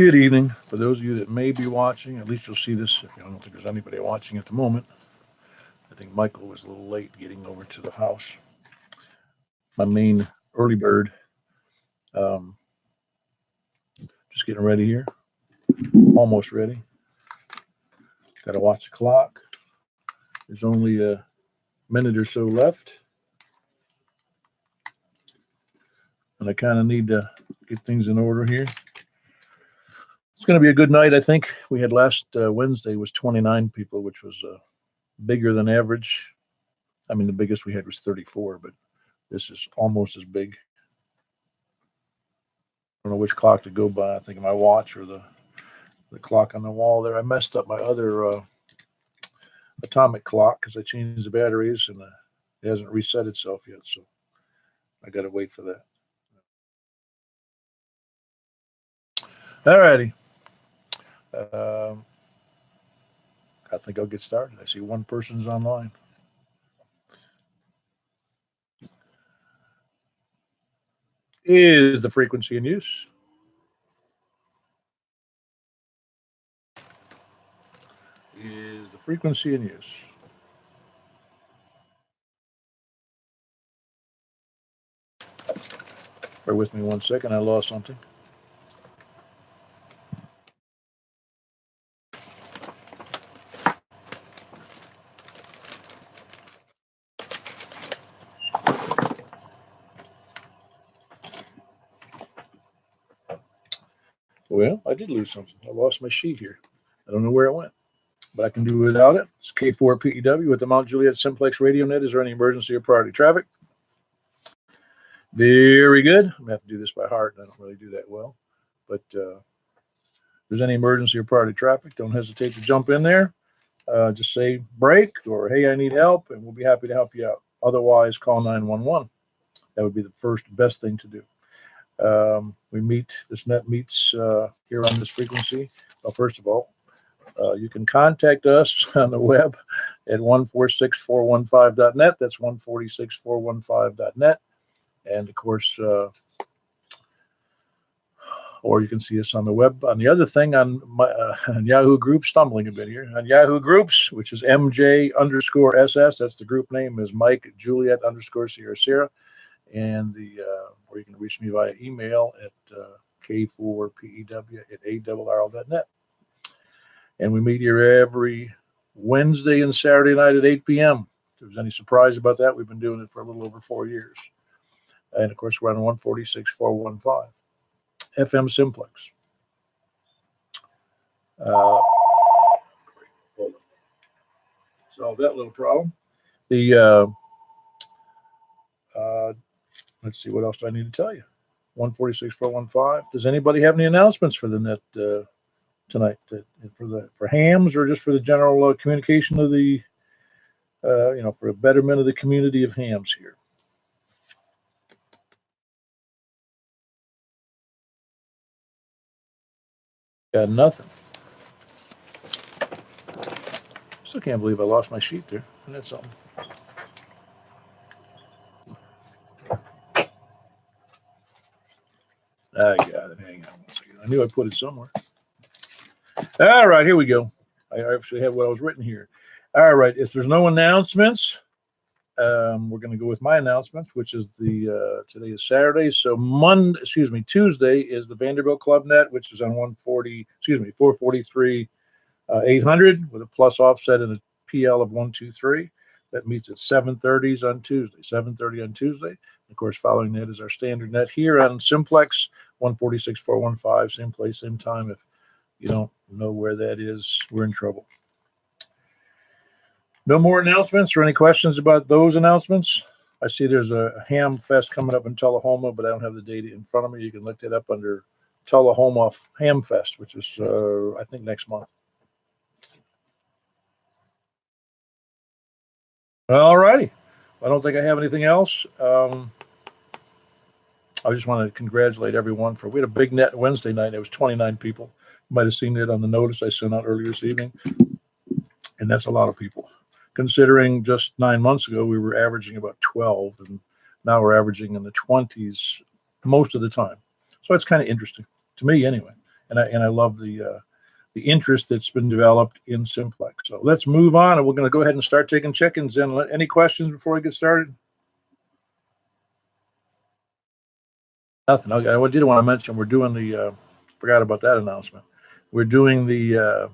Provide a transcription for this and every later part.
Good evening. For those of you that may be watching, at least you'll see this. I don't think there's anybody watching at the moment. I think Michael was a little late getting over to the house. My main early bird. Um, just getting ready here. Almost ready. Got to watch the clock. There's only a minute or so left. And I kind of need to get things in order here. It's going to be a good night, I think. We had last Wednesday was 29 people, which was bigger than average. I mean, the biggest we had was 34, but this is almost as big. I don't know which clock to go by. I think my watch or the clock on the wall there. I messed up my other atomic clock because I changed the batteries and it hasn't reset itself yet. So I got to wait for that. All righty. I think I'll get started. I see one person's online. Is the frequency in use? Is the frequency in use? Bear with me 1 second. I lost something. Well, I did lose something. I lost my sheet here. I don't know where it went, but I can do without it. It's K4PEW with the Mount Juliet Simplex Radio Net. Is there any emergency or priority traffic? Very good. I'm going to have to do this by heart. I don't really do that well. But if there's any emergency or priority traffic, don't hesitate to jump in there. Just say break or, hey, I need help, and we'll be happy to help you out. Otherwise, call 911. That would be the best thing to do. This net meets here on this frequency. Well, first of all, you can contact us on the web at 146415.net. That's 146415.net. And of course, or you can see us on the web. On the other thing, on Yahoo Groups, stumbling a bit here, on Yahoo Groups, which is MJ_SS. That's the group name, is Mike Juliet _ Sierra. And or you can reach me via email at K4PEW@ARRL.net. And we meet here every Wednesday and Saturday night at 8 p.m. If there's any surprise about that, we've been doing it for a little over 4 years. And of course, we're on 146.415 FM Simplex. Hold on. Solve that little problem. Let's see, what else do I need to tell you? 146.415. Does anybody have any announcements for the net tonight? For hams, or just for the general communication of the, for a betterment of the community of hams here? Got nothing. Still can't believe I lost my sheet there. And that's something. I got it. Hang on 1 second. I knew I put it somewhere. All right, here we go. I actually have what I was written here. All right, if there's no announcements, we're going to go with my announcement, which is today is Saturday. So Tuesday is the Vanderbilt Club Net, which is on 443 800 with a plus offset and a PL of 123. That meets at 7:30 on Tuesday. 7:30 on Tuesday. Of course, following that is our standard net here on Simplex 146.415. Same place, same time. If you don't know where that is, we're in trouble. No more announcements or any questions about those announcements? I see there's a ham fest coming up in Tullahoma, but I don't have the data in front of me. You can look that up under Tullahoma Ham Fest, which is, I think, next month. All righty. I don't think I have anything else. I just want to congratulate everyone we had a big net Wednesday night. It was 29 people. You might have seen it on the notice I sent out earlier this evening. And that's a lot of people. Considering just 9 months ago, we were averaging about 12, and now we're averaging in the 20s most of the time. So it's kind of interesting, to me anyway. I love the interest that's been developed in Simplex. So let's move on, and we're going to go ahead and start taking check-ins. And any questions before we get started? Nothing. Okay. I did want to mention we're doing the. Forgot about that announcement. We're doing the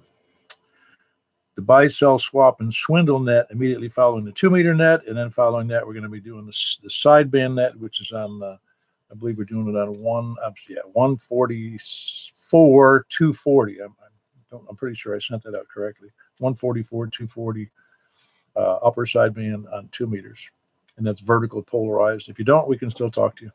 buy, sell, swap, and swindle net immediately following the 2-meter net, and then following that, we're going to be doing the sideband net, which is on. I believe we're doing it on 144 240. I'm pretty sure I sent that out correctly. 144 240 upper sideband on 2 meters, and that's vertical polarized. If you don't, we can still talk to you.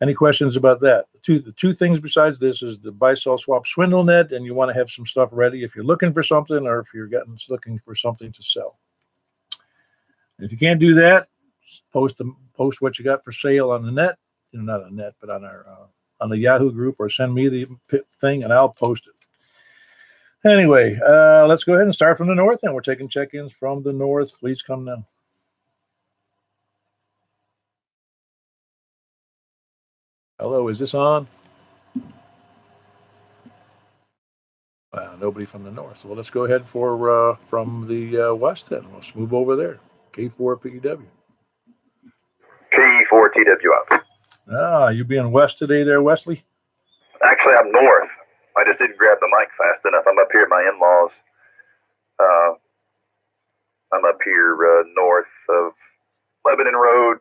Any questions about that? The two things besides this is the buy, sell, swap, swindle net, and you want to have some stuff ready if you're looking for something or if you're looking for something to sell. And if you can't do that, post what you got for sale on the net, not on the net, but on our on the Yahoo group, or send me the thing and I'll post it. Anyway, let's go ahead and start from the north, and we're taking check-ins from the north. Please come now. Hello, is this on? Nobody from the north. Well, let's go ahead from the west then. Let's move over there. K4PW. K4TW up. You being west today there, Wesley? Actually, I'm north. I just didn't grab the mic fast enough. I'm up here at my in-laws. I'm up here north of Lebanon Road,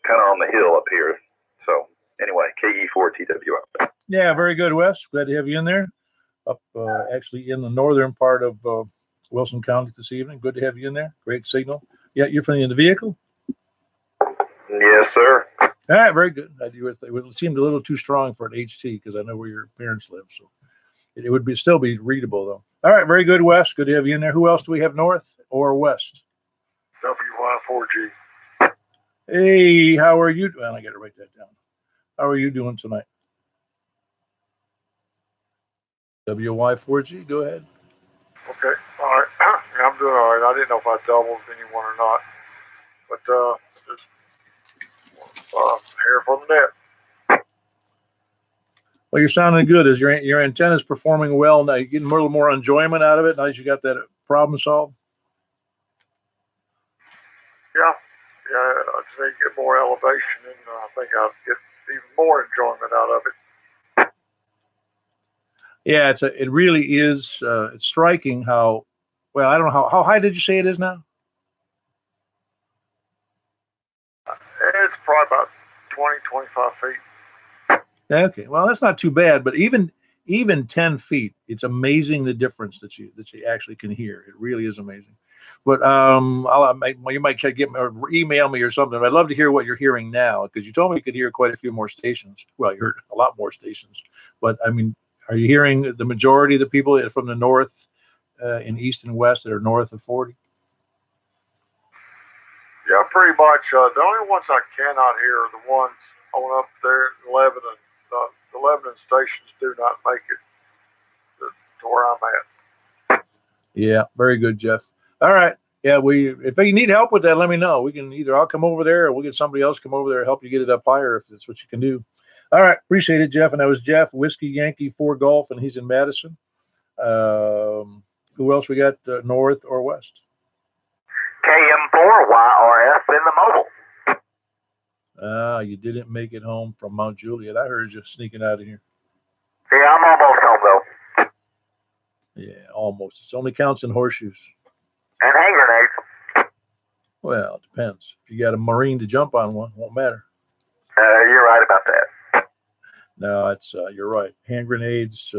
kind of on the hill up here. So anyway, KE4TW up. Yeah, very good, Wes. Glad to have you in there. Up actually in the northern part of Wilson County this evening. Good to have you in there. Great signal. Yeah, you're from the vehicle? Yes, sir. All right, very good. It seemed a little too strong for an HT because I know where your parents live, so it would still be readable though. All right, very good, Wes. Good to have you in there. Who else do we have north or west? WY4G. Hey, how are you? Well, I got to write that down. How are you doing tonight? WY4G, go ahead. Okay, all right. Yeah, I'm doing all right. I didn't know if I doubled anyone or not, but just here from the net. Well, you're sounding good. Is your antenna's performing well now? You getting a little more enjoyment out of it now that you got that problem solved? Yeah, I'd say get more elevation, and I think I'll get even more enjoyment out of it. Yeah, it really is. It's striking how well. I don't know how high did you say it is now? It's probably about 20, 25 feet. Okay, well that's not too bad. But even 10 feet, it's amazing the difference that you actually can hear. It really is amazing. But you might get or email me or something. I'd love to hear what you're hearing now because you told me you could hear quite a few more stations. Well, you heard a lot more stations, but I mean. Are you hearing the majority of the people from the north, in east and west that are north of 40? Yeah, pretty much. The only ones I cannot hear are the ones on up there in Lebanon. The Lebanon stations do not make it to where I'm at. Yeah, very good, Jeff. All right. Yeah, if you need help with that, let me know. We can I'll come over there or we'll get somebody else come over there and help you get it up higher if that's what you can do. All right, appreciate it, Jeff. And that was Jeff, Whiskey Yankee 4 Golf, and he's in Madison. Who else we got, north or west? KM4YRF in the mobile. You didn't make it home from Mount Juliet. I heard you sneaking out of here. Yeah, I'm almost home, though. Yeah, almost. It only counts in horseshoes. And hand grenades. Well, it depends. If you got a Marine to jump on one, it won't matter. You're right about that. No, you're right. Hand grenades,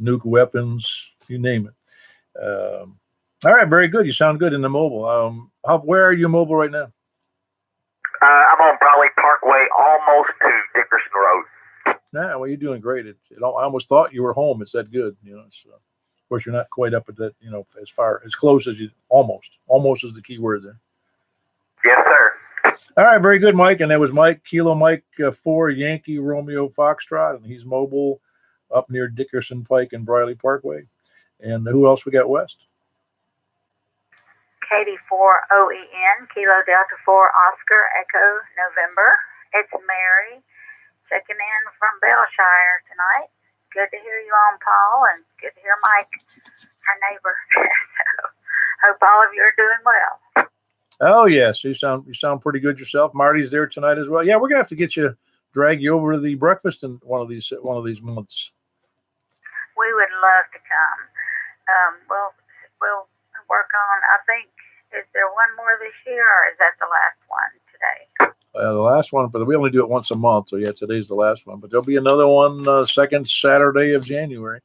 nuke weapons, you name it. All right, very good. You sound good in the mobile. Where are you mobile right now? I'm on Brawley Parkway, almost to Dickerson Road. Nah, well, you're doing great. I almost thought you were home. It's that good, of course, you're not quite up at that, as close as you almost. Almost is the key word there. Yes, sir. All right, very good, Mike. And that was Mike, Kilo Mike 4 Yankee Romeo Foxtrot, and he's mobile up near Dickerson Pike and Briley Parkway. And who else we got west? Katie 4 OEN, Kilo Delta 4 Oscar Echo November. It's Mary checking in from Bellshire tonight. good to hear you on, Paul, and good to hear Mike, our neighbor. So, hope all of you are doing well. Oh yes, you sound pretty good yourself. Marty's there tonight as well. Yeah, we're gonna have to drag you over to the breakfast in one of these months. We would love to come. We'll work on. I think, is there one more this year, or is that the last one today? The last one, but we only do it once a month. So yeah, today's the last one. But there'll be another one second Saturday of January,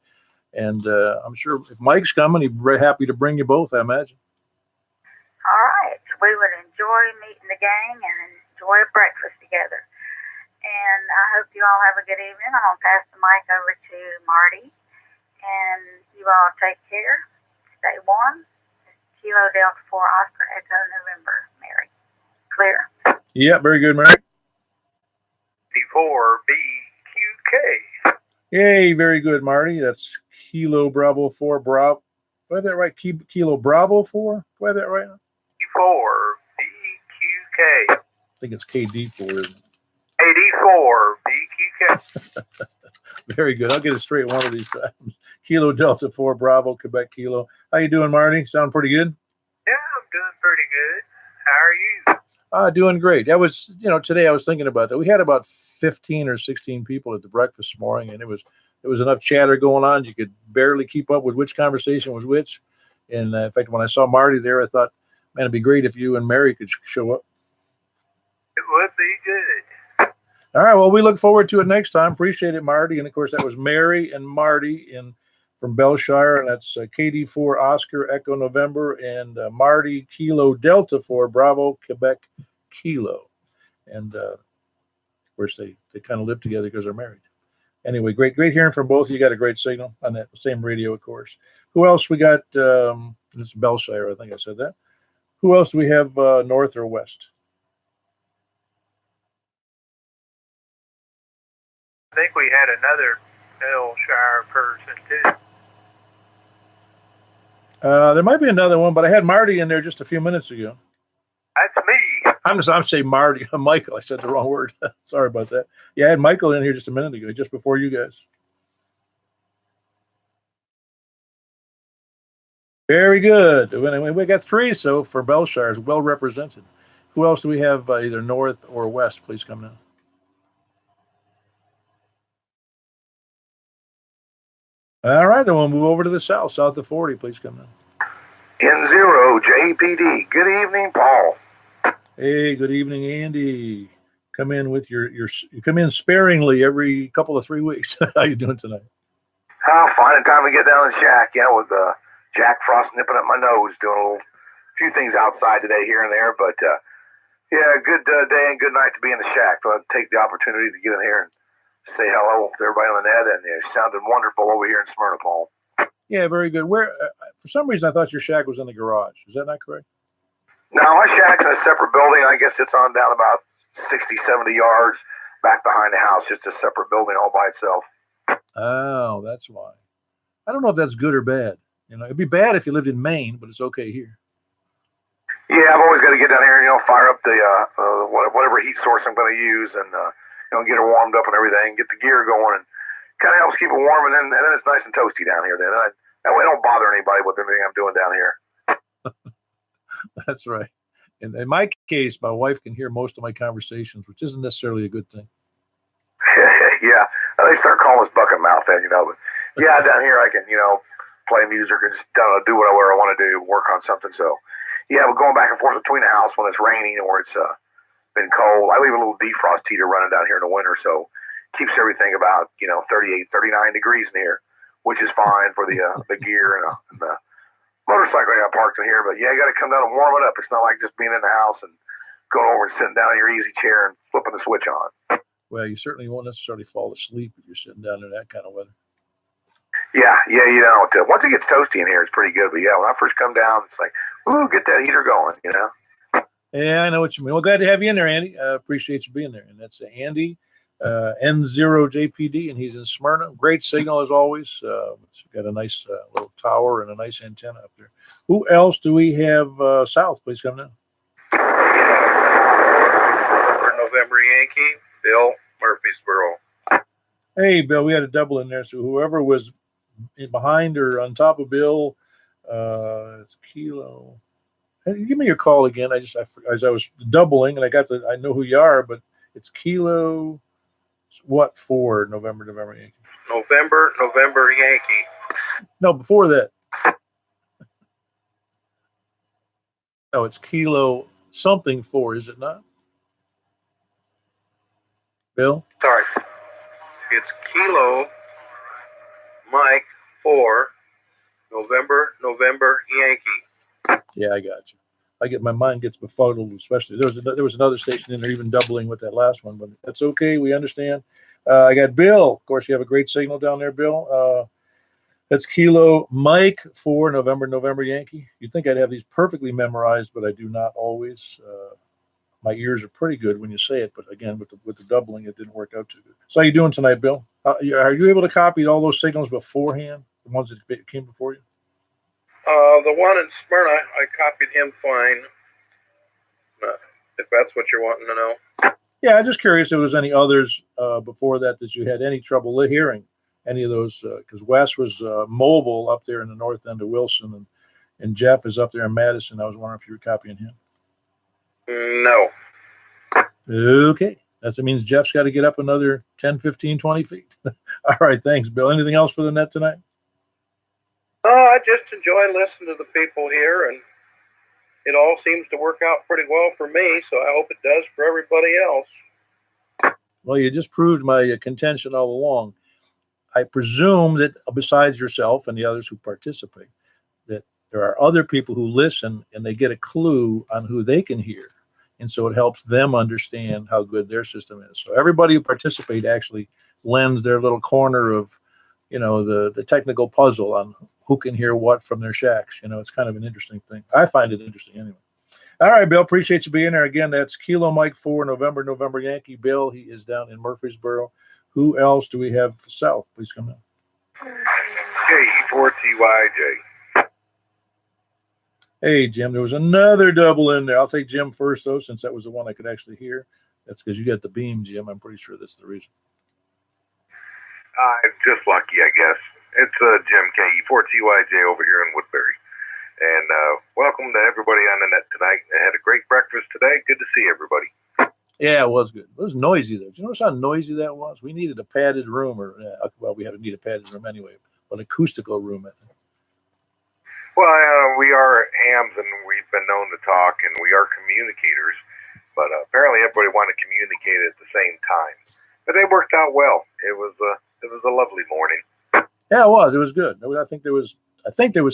and I'm sure if Mike's coming, he'd be very happy to bring you both, I imagine. All right. We would enjoy meeting the gang and enjoy breakfast together. And I hope you all have a good evening. I'm going to pass the mic over to Marty. And you all take care. Stay warm. Kilo Delta 4 Oscar Echo November. Mary. Clear. Yeah, very good, Mary. D4BQK. Yay, very good, Marty. That's Kilo Bravo 4 Bravo. Do I have that right? Kilo Bravo 4? Do I have that right? D4BQK. I think it's KD4, isn't AD4BQK. it? Very good. I'll get it straight one of these times. Kilo Delta 4 Bravo, Quebec Kilo. How you doing, Marty? Sound pretty good? Yeah, I'm doing pretty good. How are you? Doing great. That was, today I was thinking about that. We had about 15 or 16 people at the breakfast this morning, and there was enough chatter going on. You could barely keep up with which conversation was which. And in fact, when I saw Marty there, I thought, man, it'd be great if you and Mary could show up. It would be good. All right. Well, we look forward to it next time. Appreciate it, Marty. And of course, that was Mary and Marty from Bellshire, and that's KD4 Oscar Echo November and Marty Kilo Delta 4 Bravo Quebec Kilo. And of course, they kind of live together because they're married. Anyway, great hearing from both of you. Got a great signal on that same radio, of course. Who else we got? This is Bellshire, I think I said that. Who else do we have north or west? I think we had another Bellshire person too. There might be another one, but I had Marty in there just a few minutes ago. That's me. I'm saying Marty, Michael. I said the wrong word. Sorry about that. Yeah, I had Michael in here just a minute ago, just before you guys. Very good. We got three, so for Bellshire is well represented. Who else do we have either north or west? Please come now. All right, then we'll move over to the south of 40. Please come now. N0 JPD. Good evening, Paul. Hey, good evening, Andy. Come in with you come in sparingly every couple of 3 weeks. How you doing tonight? Finding time to get down to the shack, with Jack Frost nipping at my nose, doing a few things outside today here and there, but good day and good night to be in the shack. So I'll take the opportunity to get in here and say hello to everybody on the net, and it sounded wonderful over here in Smyrna, Paul. Yeah, very good. Where, for some reason, I thought your shack was in the garage. Is that not correct? No, my shack's in a separate building. I guess it's on down about 60, 70 yards back behind the house, just a separate building all by itself. Oh, that's why. I don't know if that's good or bad. It'd be bad if you lived in Maine, but it's okay here. Yeah, I've always got to get down here and fire up the whatever heat source I'm going to use, and get it warmed up and everything, get the gear going, and kind of helps keep it warm. And then it's nice and toasty down here. That way I don't bother anybody with anything I'm doing down here. That's right. And in my case, my wife can hear most of my conversations, which isn't necessarily a good thing. Yeah, they start calling us bucket mouth then, But yeah, down here I can, play music or just do whatever I want to do, work on something. So yeah, we're going back and forth between the house when it's raining or it's been cold. I leave a little defrost heater running down here in the winter, so keeps everything about 38, 39 degrees in here, which is fine for the gear and the motorcycle I got parked in here. But yeah, you got to come down and warm it up. It's not like just being in the house and going over and sitting down in your easy chair and flipping the switch on. Well, you certainly won't necessarily fall asleep if you're sitting down in that kind of weather. Yeah, once it gets toasty in here, it's pretty good. But yeah, when I first come down, it's like, ooh, get that heater going, Yeah, I know what you mean. Well, glad to have you in there, Andy. Appreciate you being there. And that's Andy, N0JPD, and he's in Smyrna. Great signal as always. It's got a nice little tower and a nice antenna up there. Who else do we have south? Please come down. For November Yankee, Bill Murfreesboro. Hey, Bill, we had a double in there. So whoever was behind or on top of Bill, it's Kilo. Hey, give me your call again. As I was doubling, and I know who you are, but it's Kilo. What for? November Yankee. November Yankee. No, before that. No, it's Kilo something for. Is it not, Bill? Sorry, it's Kilo Mike 4 November Yankee. Yeah, I got you. My mind gets befuddled, especially there was another station in there even doubling with that last one, but that's okay. We understand. I got Bill. Of course, you have a great signal down there, Bill. That's Kilo Mike 4 November Yankee. You'd think I'd have these perfectly memorized, but I do not always. My ears are pretty good when you say it, but again, with the doubling, it didn't work out too good. So how you doing tonight, Bill? Are you able to copy all those signals beforehand, the ones that came before you? The one in Smyrna, I copied him fine. If that's what you're wanting to know. Yeah, I'm just curious if there was any others before that you had any trouble hearing any of those, because Wes was mobile up there in the north end of Wilson, and Jeff is up there in Madison. I was wondering if you were copying him. No. Okay. That means Jeff's got to get up another 10, 15, 20 feet. All right. Thanks, Bill. Anything else for the net tonight? I just enjoy listening to the people here, and it all seems to work out pretty well for me, so I hope it does for everybody else. Well, you just proved my contention all along. I presume that besides yourself and the others who participate, that there are other people who listen and they get a clue on who they can hear. And so it helps them understand how good their system is. So everybody who participates actually lends their little corner of, the technical puzzle on who can hear what from their shacks. It's kind of an interesting thing. I find it interesting anyway. All right, Bill, appreciate you being there. Again, that's Kilo Mike 4 November Yankee. Bill, he is down in Murfreesboro. Who else do we have south? Please come in. J4TYJ. Hey, Jim, there was another double in there. I'll take Jim first, though, since that was the one I could actually hear. That's because you got the beam, Jim. I'm pretty sure that's the reason. Just lucky, I guess. It's Jim KE4TYJ over here in Woodbury. And welcome to everybody on the net tonight. I had a great breakfast today. Good to see everybody. Yeah, it was good. It was noisy, though. Do you notice how noisy that was? We needed a padded room, we had to need a padded room anyway, but an acoustical room, I think. Well, we are hams, and we've been known to talk, and we are communicators. But apparently, everybody wanted to communicate at the same time. But they worked out well. It was a lovely morning. Yeah, it was. It was good. I think there was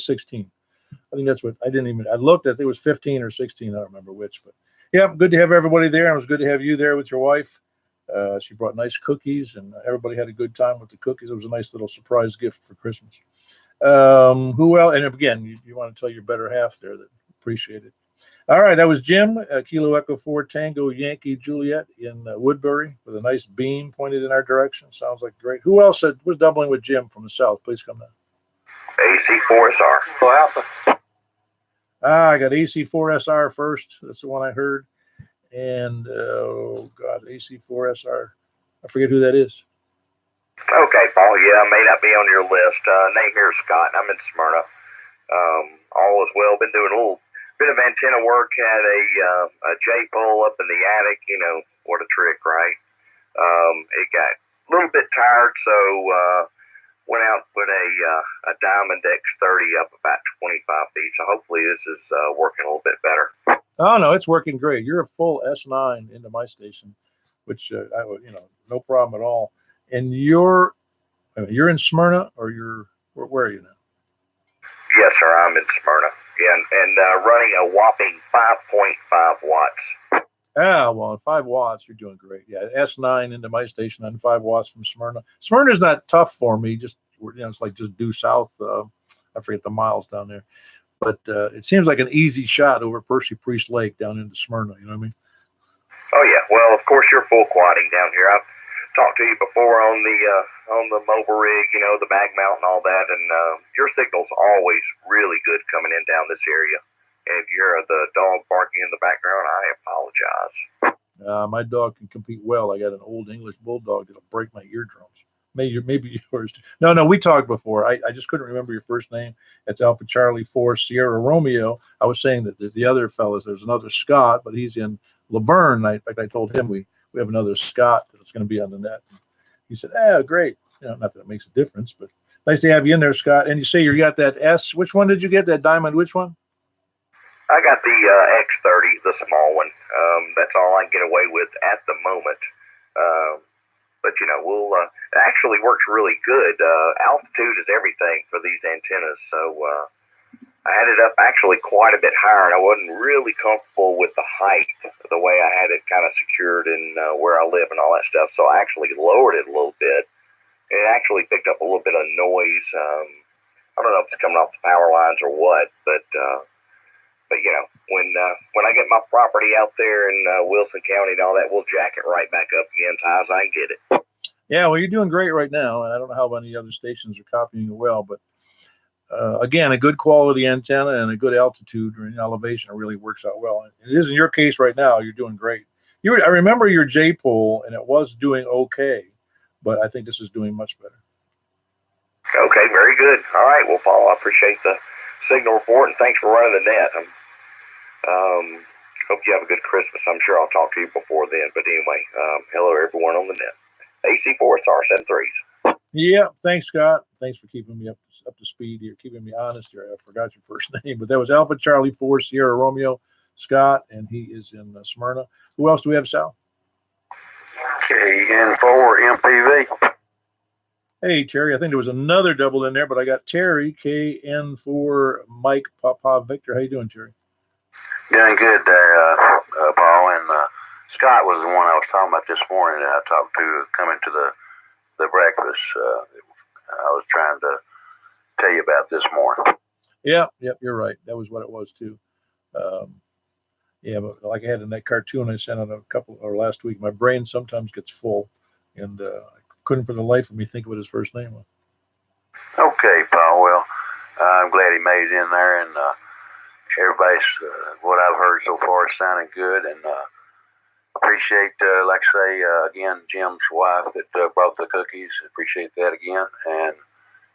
16. I think that's what I looked at. I think it was 15 or 16. I don't remember which, but yeah, good to have everybody there. It was good to have you there with your wife. She brought nice cookies, and everybody had a good time with the cookies. It was a nice little surprise gift for Christmas. Who else? And again, you want to tell your better half there that appreciate it. All right, that was Jim, Kilo Echo 4 Tango Yankee Juliet in Woodbury with a nice beam pointed in our direction. Sounds like great. Who else was doubling with Jim from the south? Please come down. AC4SR. So Alpha. I got AC4SR first. That's the one I heard. And, AC4SR. I forget who that is. Okay, Paul. Yeah, may not be on your list. Name here is Scott. I'm in Smyrna. All is well. Been doing a little bit of antenna work. Had a J-pole up in the attic. What a trick, right? It got a little bit tired, so went out with a Diamond X30 up about 25 feet. So hopefully this is working a little bit better. Oh, no, it's working great. You're a full S9 into my station, which, no problem at all. And you're in Smyrna, or where are you now? Yes, sir. I'm in Smyrna. Yeah, and running a whopping 5.5 watts. Ah, well, at 5 watts, you're doing great. Yeah, S9 into my station on 5 watts from Smyrna. Smyrna's not tough for me. It's like just due south. I forget the miles down there. But it seems like an easy shot over Percy Priest Lake down into Smyrna. You know what I mean? Oh, yeah. Well, of course, you're full quadding down here. I've talked to you before on the mobile rig, the bag mount and all that, and your signal's always really good coming in down this area. And if you're the dog barking in the background, I apologize. My dog can compete well. I got an old English bulldog that'll break my eardrums. maybe yours. No, we talked before. I just couldn't remember your first name. It's Alpha Charlie 4 Sierra Romeo. I was saying that the other fellas, there's another Scott, but he's in Laverne. In fact, I told him we have another Scott that's going to be on the net. He said, great. Not that it makes a difference, but nice to have you in there, Scott. And you say you got that S. Which one did you get? That diamond? Which one? I got the X30, the small one. That's all I can get away with at the moment. But we'll. It actually works really good. Altitude is everything for these antennas, so I had it up actually quite a bit higher, and I wasn't really comfortable with the height, the way I had it kind of secured in where I live and all that stuff. So I actually lowered it a little bit. It actually picked up a little bit of noise. I don't know if it's coming off the power lines or what, but when I get my property out there in Wilson County and all that, we'll jack it right back up again as high as I can get it. Yeah, well, you're doing great right now, and I don't know how many other stations are copying you well, but again, a good quality antenna and a good altitude or elevation really works out well. It is in your case right now. You're doing great. I remember your J-pole, and it was doing okay, but I think this is doing much better. Okay, very good. All right, well, Paul, I appreciate the signal report, and thanks for running the net. Hope you have a good Christmas. I'm sure I'll talk to you before then. But anyway, hello, everyone on the net. AC4SR73s. Yeah, thanks, Scott. Thanks for keeping me up to speed here, keeping me honest here. I forgot your first name, but that was Alpha Charlie 4 Sierra Romeo, Scott, and he is in Smyrna. Who else do we have, Sal? KN4 MPV. Hey, Terry. I think there was another double in there, but I got Terry, KN4 Mike Papa Victor. How you doing, Terry? Doing good there, Paul. And Scott was the one I was talking about this morning that I talked to coming to the breakfast. I was trying to tell you about this morning. Yeah, you're right. That was what it was too. Yeah, but like I had in that cartoon I sent out last week, my brain sometimes gets full, and I couldn't for the life of me think of what his first name was. Okay, Paul. Well, I'm glad he made it in there, and everybody's what I've heard so far is sounding good, and appreciate, like I say, again, Jim's wife that brought the cookies. Appreciate that again, and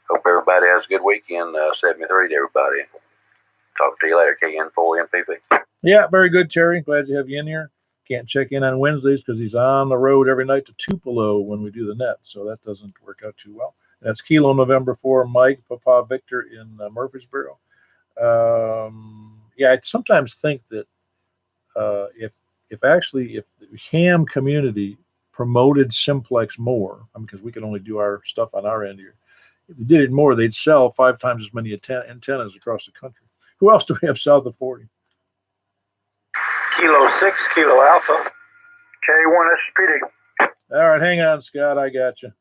hope everybody has a good weekend. 73 to everybody. Talk to you later, KN4 MPV. Yeah, very good, Terry. Glad to have you in here. Can't check in on Wednesdays because he's on the road every night to Tupelo when we do the net, so that doesn't work out too well. That's Kilo November 4, Mike Papa Victor in Murfreesboro. Yeah, I sometimes think that if the ham community promoted Simplex more, because we can only do our stuff on our end here, if they did it more, they'd sell 5 times as many antennas across the country. Who else do we have south of 40? Kilo 6, Kilo Alpha. K1 SPD. All right, hang on, Scott. I got you.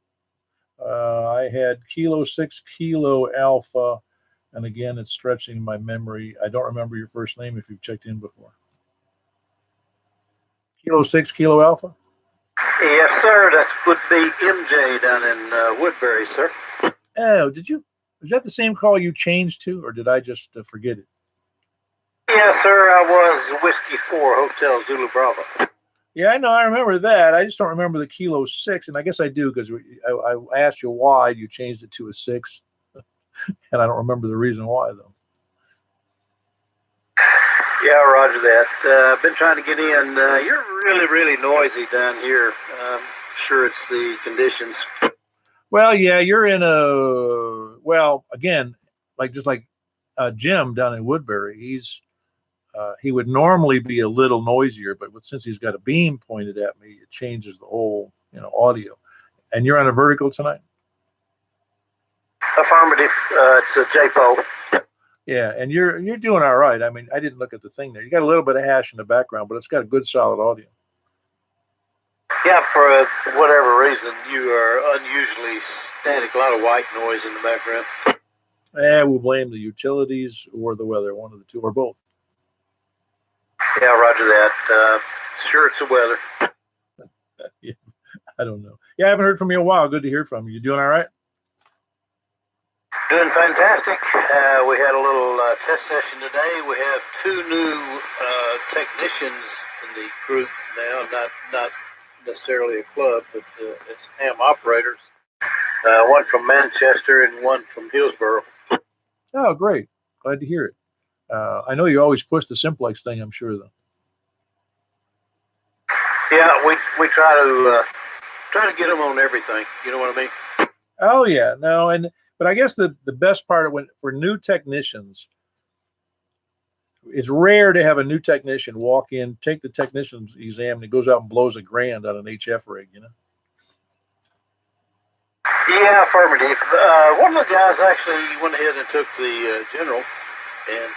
I had Kilo 6, Kilo Alpha, and again, it's stretching my memory. I don't remember your first name if you've checked in before. Kilo 6, Kilo Alpha? Yes, sir. That would be MJ down in Woodbury, sir. Oh, was that the same call you changed to, or did I just forget it? Yes, sir. I was Whiskey 4, Hotel Zulu Bravo. Yeah, I know. I remember that. I just don't remember the Kilo 6, and I guess I do because I asked you why you changed it to a 6, and I don't remember the reason why, though. Yeah, roger that. Been trying to get in. You're really, really noisy down here. Sure it's the conditions. Well, yeah, you're in again, like Jim down in Woodbury, he would normally be a little noisier, but since he's got a beam pointed at me, it changes the whole, audio. And you're on a vertical tonight? Affirmative. It's a J-pole. Yeah, and you're doing all right. I mean, I didn't look at the thing there. You got a little bit of hash in the background, but it's got a good solid audio. Yeah, for whatever reason, you are unusually static. A lot of white noise in the background. We'll blame the utilities or the weather, one of the two, or both. Yeah, roger that. Sure it's the weather. Yeah, I don't know. Yeah, I haven't heard from you in a while. Good to hear from you. You doing all right? Doing fantastic. We had a little test session today. We have 2 new technicians in the group now, not necessarily a club, but it's ham operators. one from Manchester and one from Hillsborough. Oh, great. Glad to hear it. I know you always push the Simplex thing, I'm sure, though. Yeah, we try to get them on everything. You know what I mean? Oh, yeah. No, but I guess the best part of for new technicians, it's rare to have a new technician walk in, take the technician's exam, and he goes out and blows $1,000 on an HF rig, you know? Yeah, affirmative. One of the guys actually went ahead and took the general, and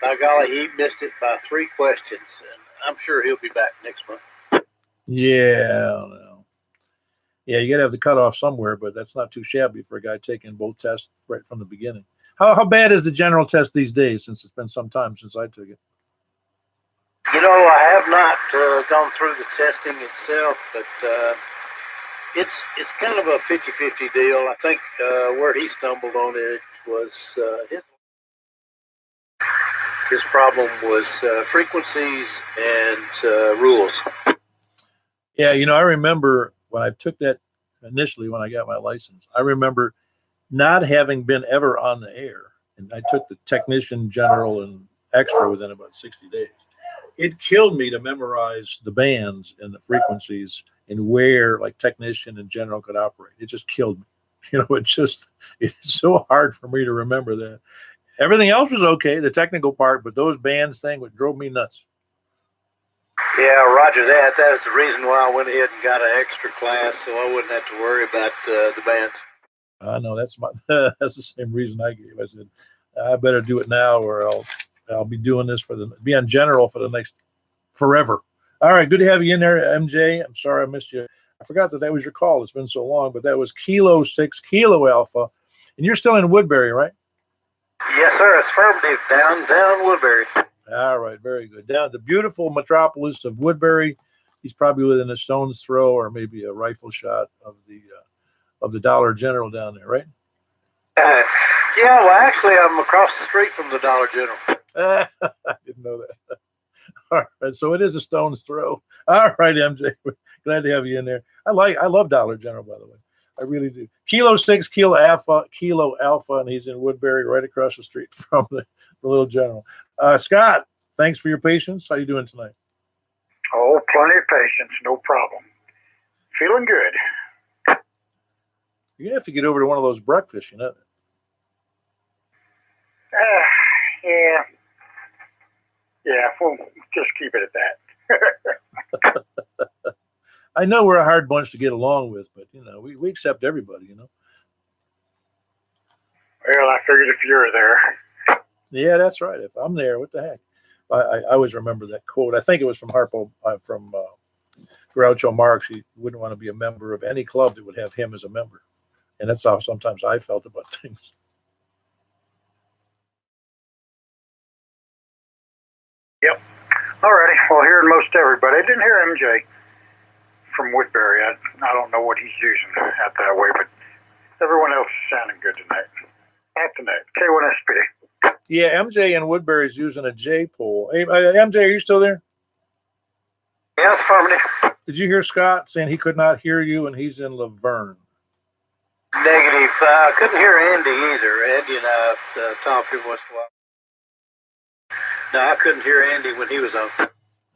by golly, he missed it by 3 questions, and I'm sure he'll be back next month. Yeah, no. Yeah, you got to have the cutoff somewhere, but that's not too shabby for a guy taking both tests right from the beginning. How bad is the general test these days, since it's been some time since I took it? You know, I have not gone through the testing itself, but it's kind of a 50-50 deal. I think where he stumbled on it was his problem was frequencies and rules. Yeah, I remember when I took that initially when I got my license, I remember not having been ever on the air. And I took the technician, general, and extra within about 60 days. It killed me to memorize the bands and the frequencies and where like technician and general could operate. It just killed me. It's so hard for me to remember that. Everything else was okay, the technical part, but those bands thing drove me nuts. Yeah, roger that. That's the reason why I went ahead and got an extra class, so I wouldn't have to worry about the bands. I know that's the same reason I gave. I said I better do it now, or I'll be doing this be on general for the next forever. All right, good to have you in there, MJ. I'm sorry I missed you. I forgot that was your call. It's been so long, but that was Kilo 6 Kilo Alpha, and you're still in Woodbury, right? Yes, sir. It's affirmative. Down Woodbury. All right, very good. Down the beautiful metropolis of Woodbury. He's probably within a stone's throw, or maybe a rifle shot of the Dollar General down there, right? Yeah, well, actually, I'm across the street from the Dollar General. I didn't know that. All right, so it is a stone's throw. All right, MJ, glad to have you in there. I love Dollar General, by the way. I really do. Kilo 6 Kilo Alpha, and he's in Woodbury, right across the street from the little general. Scott, thanks for your patience. How you doing tonight? Oh, plenty of patience, no problem. Feeling good. You're gonna have to get over to one of those breakfasts, you know. Yeah, we'll just keep it at that. I know we're a hard bunch to get along with, but we accept everybody, Well, I figured if you're there. Yeah, that's right. If I'm there, what the heck? I always remember that quote. I think it was from Groucho Marx. He wouldn't want to be a member of any club that would have him as a member, and that's how sometimes I felt about things. Yep. Alrighty. Well, hearing most everybody. I didn't hear MJ from Woodbury. I don't know what he's using out that way, but everyone else is sounding good tonight. Tonight. K1SP. Yeah, MJ in Woodbury is using a J pole. Hey, MJ, are you still there? Yes, affirmative. Did you hear Scott saying he could not hear you and he's in Laverne? Negative. I couldn't hear Andy either. Andy and I talked every once in a while. No, I couldn't hear Andy when he was on.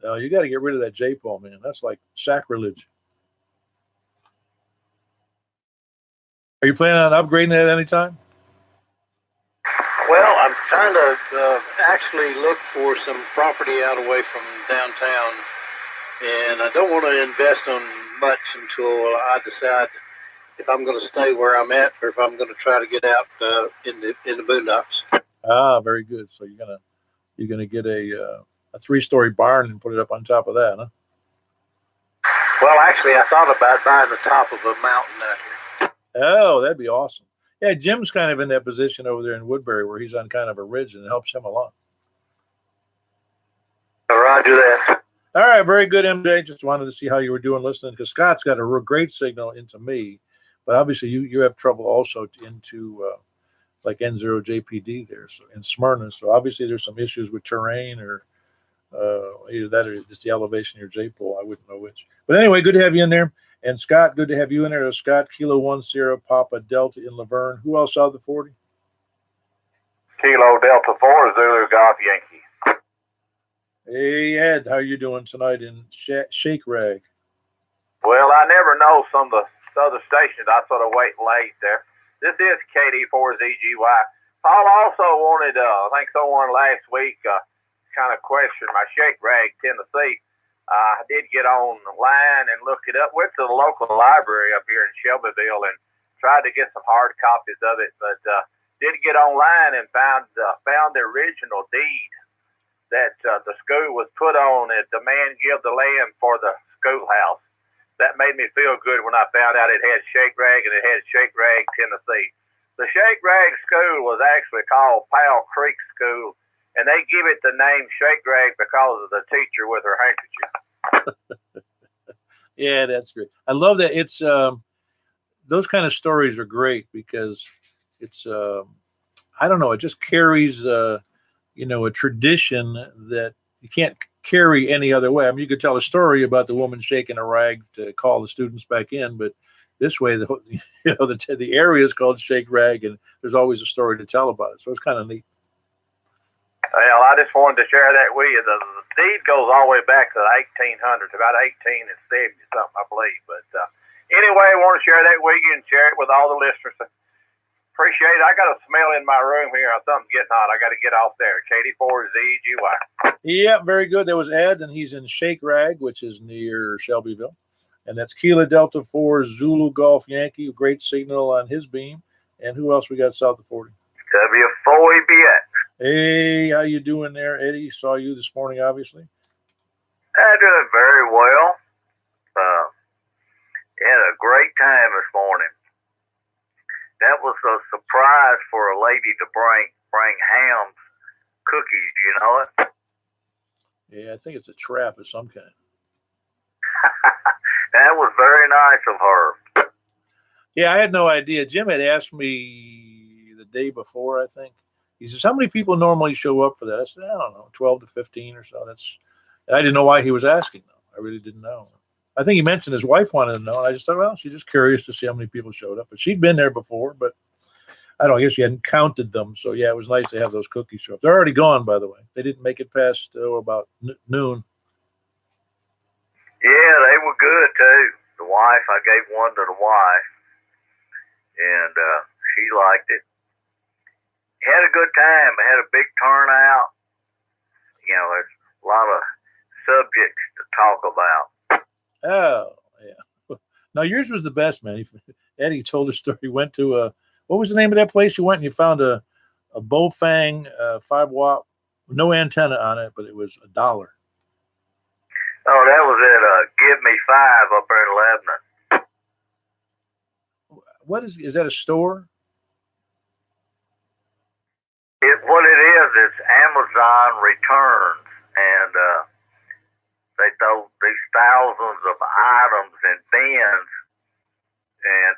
No, you got to get rid of that J pole, man. That's like sacrilege. Are you planning on upgrading that anytime? Well, I'm trying to actually look for some property out away from downtown, and I don't want to invest on much until I decide if I'm going to stay where I'm at or if I'm going to try to get out in the boondocks. Ah, very good. So you're gonna get a 3-story barn and put it up on top of that, huh? Well, actually, I thought about buying the top of a mountain out here. Oh, that'd be awesome. Yeah, Jim's kind of in that position over there in Woodbury where he's on kind of a ridge, and it helps him a lot. Roger that. All right, very good, MJ. Just wanted to see how you were doing listening, because Scott's got a real great signal into me, but obviously you have trouble also into like N0JPD there, so in Smyrna. So obviously there's some issues with terrain, or either that or just the elevation of your J pole. I wouldn't know which. But anyway, good to have you in there. And Scott, good to have you in there. Scott, Kilo 1 Sierra Papa Delta in Laverne. Who else out of the 40? Kilo Delta 4 Zulu Golf Yankee. Hey, Ed, how you doing tonight in Shake Rag? Well, I never know some of the other stations. I sort of wait late there. This is KD4ZGY. Paul also wanted, I think someone last week kind of questioned my Shake Rag Tennessee. I did get online and look it up. Went to the local library up here in Shelbyville and tried to get some hard copies of it, but did get online and found the original deed that the school was put on at the man give the land for the schoolhouse. That made me feel good when I found out it had Shake Rag and it had Shake Rag Tennessee. The Shake Rag School was actually called Powell Creek School, and they give it the name Shake Rag because of the teacher with her handkerchief. Yeah, that's great. I love that. It's those kind of stories are great because it's I don't know. It just carries a tradition that you can't carry any other way. I mean, you could tell a story about the woman shaking a rag to call the students back in, but this way, the area is called Shake Rag, and there's always a story to tell about it. So it's kind of neat. Well, I just wanted to share that with you. The deed goes all the way back to the 1800s, about 1870 something, I believe. But anyway, I want to share that with you and share it with all the listeners. Appreciate it. I got a smell in my room here. Something's getting hot. I got to get off there. KD4ZGY. Yeah, very good. There was Ed, and he's in Shake Rag, which is near Shelbyville. And that's Kilo Delta 4 Zulu Golf Yankee. Great signal on his beam. And who else we got south of 40? W4EBX. Hey, how you doing there, Eddie? Saw you this morning, obviously. I'm doing very well. Had a great time this morning. That was a surprise for a lady to bring Ham's cookies, you know it? Yeah, I think it's a trap of some kind. That was very nice of her. Yeah, I had no idea. Jim had asked me the day before, I think. He says, how many people normally show up for that? I said, I don't know, 12 to 15 or so. I didn't know why he was asking, though. I really didn't know. I think he mentioned his wife wanted to know. And I just thought, well, she's just curious to see how many people showed up. But she'd been there before, but I don't know. I guess she hadn't counted them. So, yeah, it was nice to have those cookies show up. They're already gone, by the way. They didn't make it past about noon. Yeah, they were good, too. The wife, I gave one to the wife, and she liked it. Had a good time. Had a big turnout. You know, there's a lot of subjects to talk about. Oh, yeah. Now, yours was the best, man. Eddie told a story. He went to what was the name of that place you went and you found a Bofang 5-watt, no antenna on it, but it was $1. Oh, that was at Give Me 5 up there in Lebanon. What is that a store? What it is, it's Amazon returns, and they throw these thousands of items in bins, and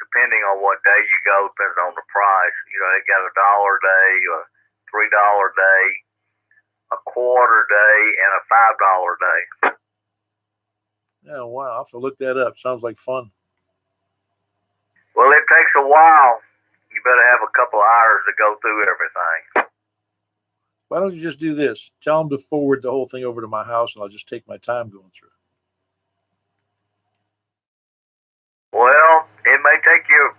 depending on what day you go, depends on the price. You know, they got $1 a day, a $3 a day, a quarter day, and a $5 a day. Oh, wow. I'll have to look that up. Sounds like fun. Well, it takes a while. You better have a couple hours to go through everything. Why don't you just do this? Tell them to forward the whole thing over to my house, and I'll just take my time going through it. Well, it may take you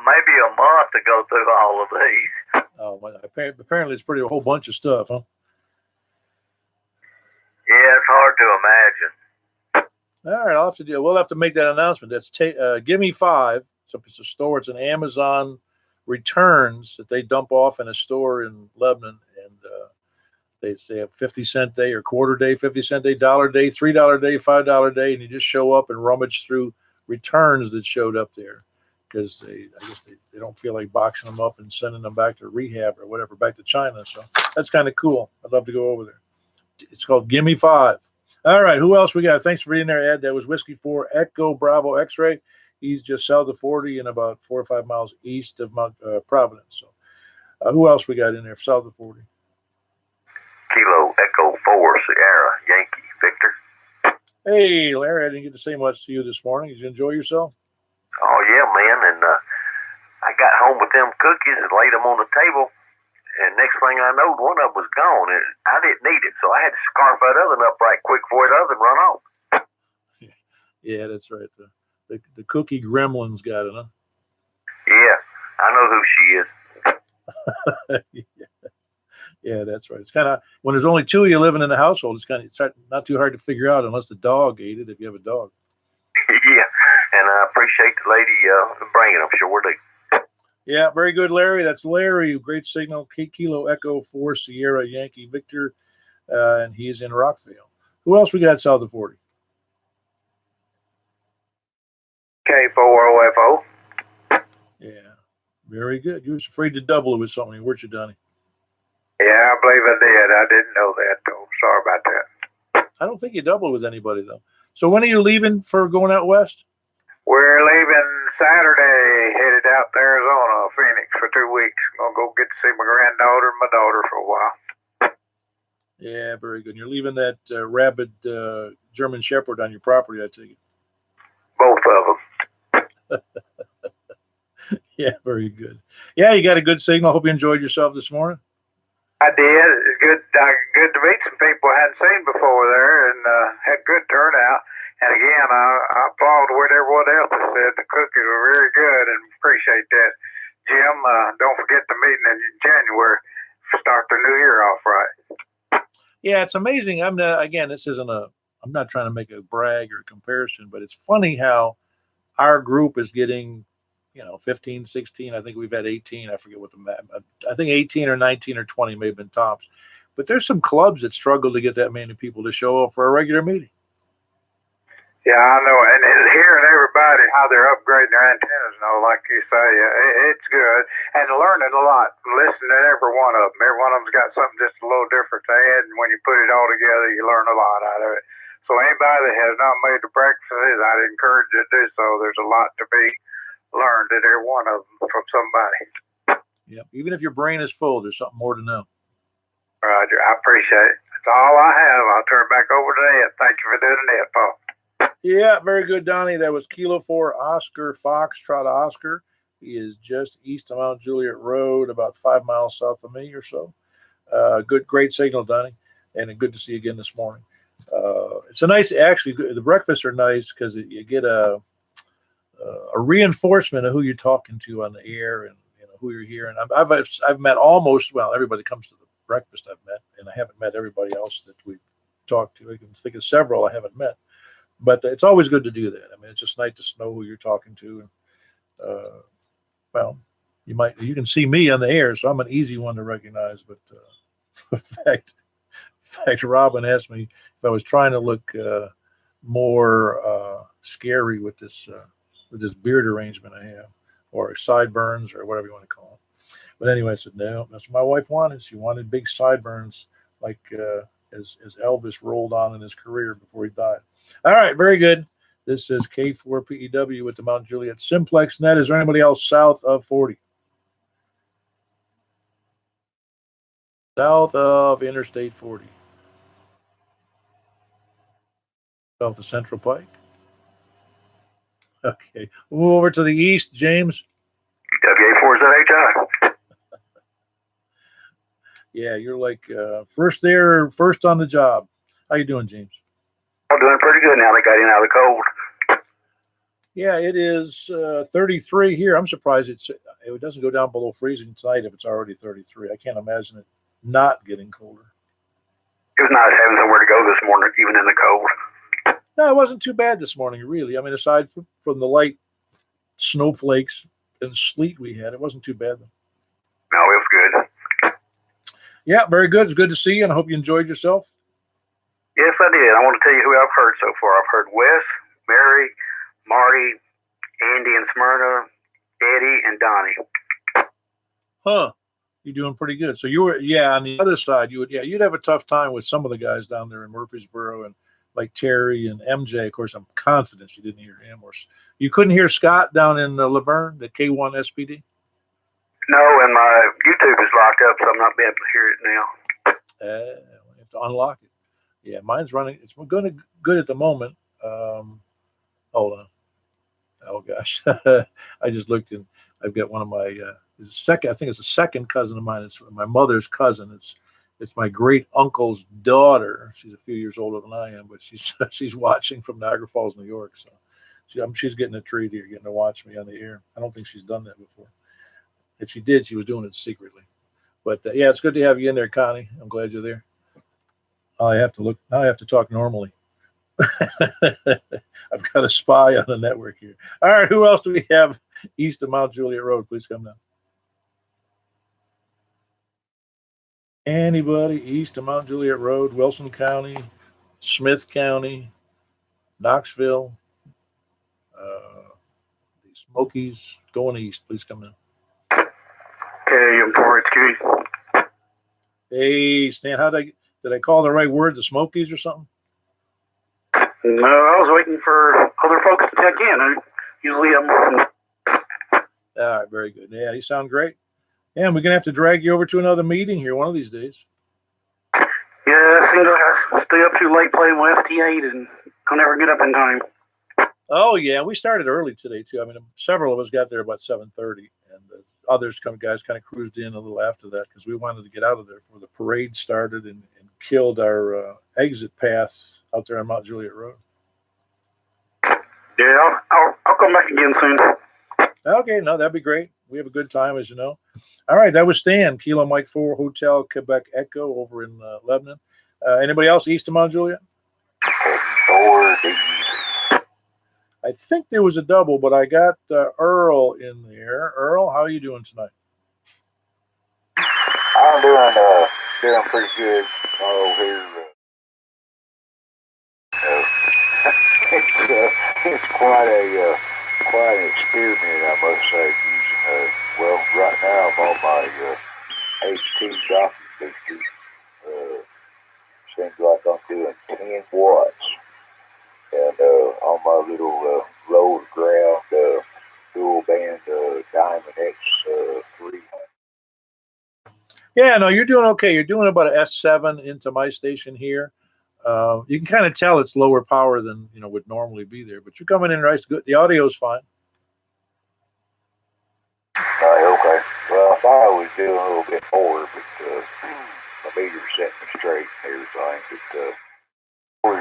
maybe a month to go through all of these. Oh, well, apparently it's a whole bunch of stuff, huh? Yeah, it's hard to imagine. All right, we'll have to make that announcement. That's Give Me 5. It's a store. It's an Amazon returns that they dump off in a store in Lebanon, and they say a 50-cent day or quarter day, 50-cent day, $1 day, $3 day, $5 day, and you just show up and rummage through returns that showed up there because I guess they don't feel like boxing them up and sending them back to rehab or whatever, back to China. So that's kind of cool. I'd love to go over there. It's called Give Me 5. All right, who else we got? Thanks for being there, Ed. That was Whiskey 4 Echo Bravo X-Ray. He's just south of 40 and about 4 or 5 miles east of Mount Providence. So who else we got in there south of 40? Kilo Echo 4 Sierra Yankee Victor. Hey, Larry, I didn't get to say much to you this morning. Did you enjoy yourself? Oh yeah, man. And I got home with them cookies and laid them on the table. And next thing I know, one of them was gone. And I didn't need it, so I had to scarf that oven up right quick before the oven run off. Yeah, that's right. The cookie gremlins got it, huh? Yeah, I know who she is. Yeah, that's right. It's kind of when there's only two of you living in the household. It's not too hard to figure out unless the dog ate it. If you have a dog. Yeah, and I appreciate the lady bringing them. Sure do. Yeah, very good, Larry. That's Larry. Great signal. Kilo Echo 4 Sierra Yankee Victor, and he's in Rockville. Who else we got south of 40? K4OFO. Yeah, very good. You was afraid to double it with something, weren't you, Donnie? Yeah, I believe I did. I didn't know that, though. Sorry about that. I don't think you doubled with anybody, though. So when are you leaving for going out west? We're leaving Saturday, headed out to Arizona, Phoenix, for 2 weeks. Gonna go get to see my granddaughter and my daughter for a while. Yeah, very good. You're leaving that rabid German Shepherd on your property, I take it. Both of them. Yeah, very good. Yeah, you got a good signal. Hope you enjoyed yourself this morning. I did. It's good. Good to meet some people I hadn't seen before there, and had good turnout. And again, I applaud what everyone else has said. The cookies were very good, and appreciate that. Jim, don't forget the meeting in January. Start the new year off right. Yeah, it's amazing. I'm not trying to make a brag or comparison, but it's funny how our group is getting, 15, 16. I think we've had 18. I forget what I think 18 or 19 or 20 may have been tops. But there's some clubs that struggle to get that many people to show up for a regular meeting. Yeah, I know. And hearing everybody, how they're upgrading their antennas, like you say, it's good. And learning a lot, listening to every one of them. Every one of them's got something just a little different to add, and when you put it all together, you learn a lot out of it. So anybody that has not made the breakfasts, I'd encourage you to do so. There's a lot to be learned at every one of them from somebody. Yep. Even if your brain is full, there's something more to know. Roger. I appreciate it. That's all I have. I'll turn it back over to Ed. Thank you for doing that, Paul. Yeah, very good, Donnie. That was Kilo 4 Oscar Foxtrot Oscar. He is just east of Mount Juliet Road, about 5 miles south of me or so. Great signal, Donnie, and good to see you again this morning. It's a nice, actually, the breakfasts are nice because you get a reinforcement of who you're talking to on the air and who you're hearing. I've met everybody comes to the breakfast I've met, and I haven't met everybody else that we've talked to. I can think of several I haven't met. But it's always good to do that. I mean, it's just nice to know who you're talking to. And, you can see me on the air, so I'm an easy one to recognize. But in fact, Robin asked me if I was trying to look more scary with this beard arrangement I have, or sideburns, or whatever you want to call it. But anyway, I said no. That's what my wife wanted. She wanted big sideburns, like as Elvis rolled on in his career before he died. All right, very good. This is K4PEW with the Mount Juliet Simplex Net. Is there anybody else south of 40? South of Interstate 40. South of Central Pike. Okay. We'll move over to the east, James. WA4ZHI. Yeah, you're like first on the job. How you doing, James? I'm doing pretty good now. They got in out of the cold. Yeah, it is 33 here. I'm surprised it doesn't go down below freezing tonight if it's already 33. I can't imagine it not getting colder. It was nice having somewhere to go this morning, even in the cold. No, it wasn't too bad this morning, really. I mean, aside from the light snowflakes and sleet we had, it wasn't too bad. No, it was good. Yeah, very good. It's good to see you, and I hope you enjoyed yourself. Yes, I did. I want to tell you who I've heard so far. I've heard Wes, Mary, Marty, Andy and Smyrna, Eddie, and Donnie. Huh. You're doing pretty good. So you were, on the other side, you'd have a tough time with some of the guys down there in Murfreesboro, and like Terry and MJ. Of course, I'm confident you didn't hear him. Or you couldn't hear Scott down in Laverne, the K1 SPD? No, and my YouTube is locked up, so I'm not being able to hear it now. You have to unlock it. Yeah, mine's running. It's going good at the moment. Hold on. Oh gosh, I just looked and I've got one of my it's a second. I think it's a second cousin of mine. It's my mother's cousin. It's my great uncle's daughter. She's a few years older than I am, but she's she's watching from Niagara Falls, New York. So she's getting a treat here, getting to watch me on the air. I don't think she's done that before. If she did, she was doing it secretly. But yeah, it's good to have you in there, Connie. I'm glad you're there. I have to look. Now I have to talk normally. I've got a spy on the network here. All right, who else do we have east of Mount Juliet Road? Please come down. Anybody east of Mount Juliet Road, Wilson County, Smith County, Knoxville, the Smokies, going east, please come down. Okay, I'm for it, Hey, Stan, did I call the right word, the Smokies or something? No, I was waiting for other folks to check in. I usually am. All right, very good. Yeah, you sound great. Yeah, we're gonna have to drag you over to another meeting here one of these days. Yeah, it seems like I stay up too late playing with FT8 and I'll never get up in time. Oh yeah, we started early today too. I mean, several of us got there about 7:30, and the guys kind of cruised in a little after that because we wanted to get out of there before the parade started and killed our exit path out there on Mount Juliet Road. Yeah, I'll come back again soon. Okay, no, that'd be great. We have a good time, as you know. All right, that was Stan, Kilo Mike 4 Hotel Quebec Echo over in Lebanon. Anybody else east of Mount Juliet? I think there was a double, but I got Earl in there. Earl, how are you doing tonight? I'm doing pretty good. Here, it's quite an experiment, I must say. Using right now I'm on my HT docking boosters. Seems like I'm doing 10 watts, and on my little lower ground dual band Diamond X 300. Yeah, no, you're doing okay. You're doing about an S7 into my station here. You can kind of tell it's lower power than would normally be there, but you're coming in nice, good. The audio's fine. Okay. Well, I thought I was doing a little bit more, but my meter's setting me straight and everything. But I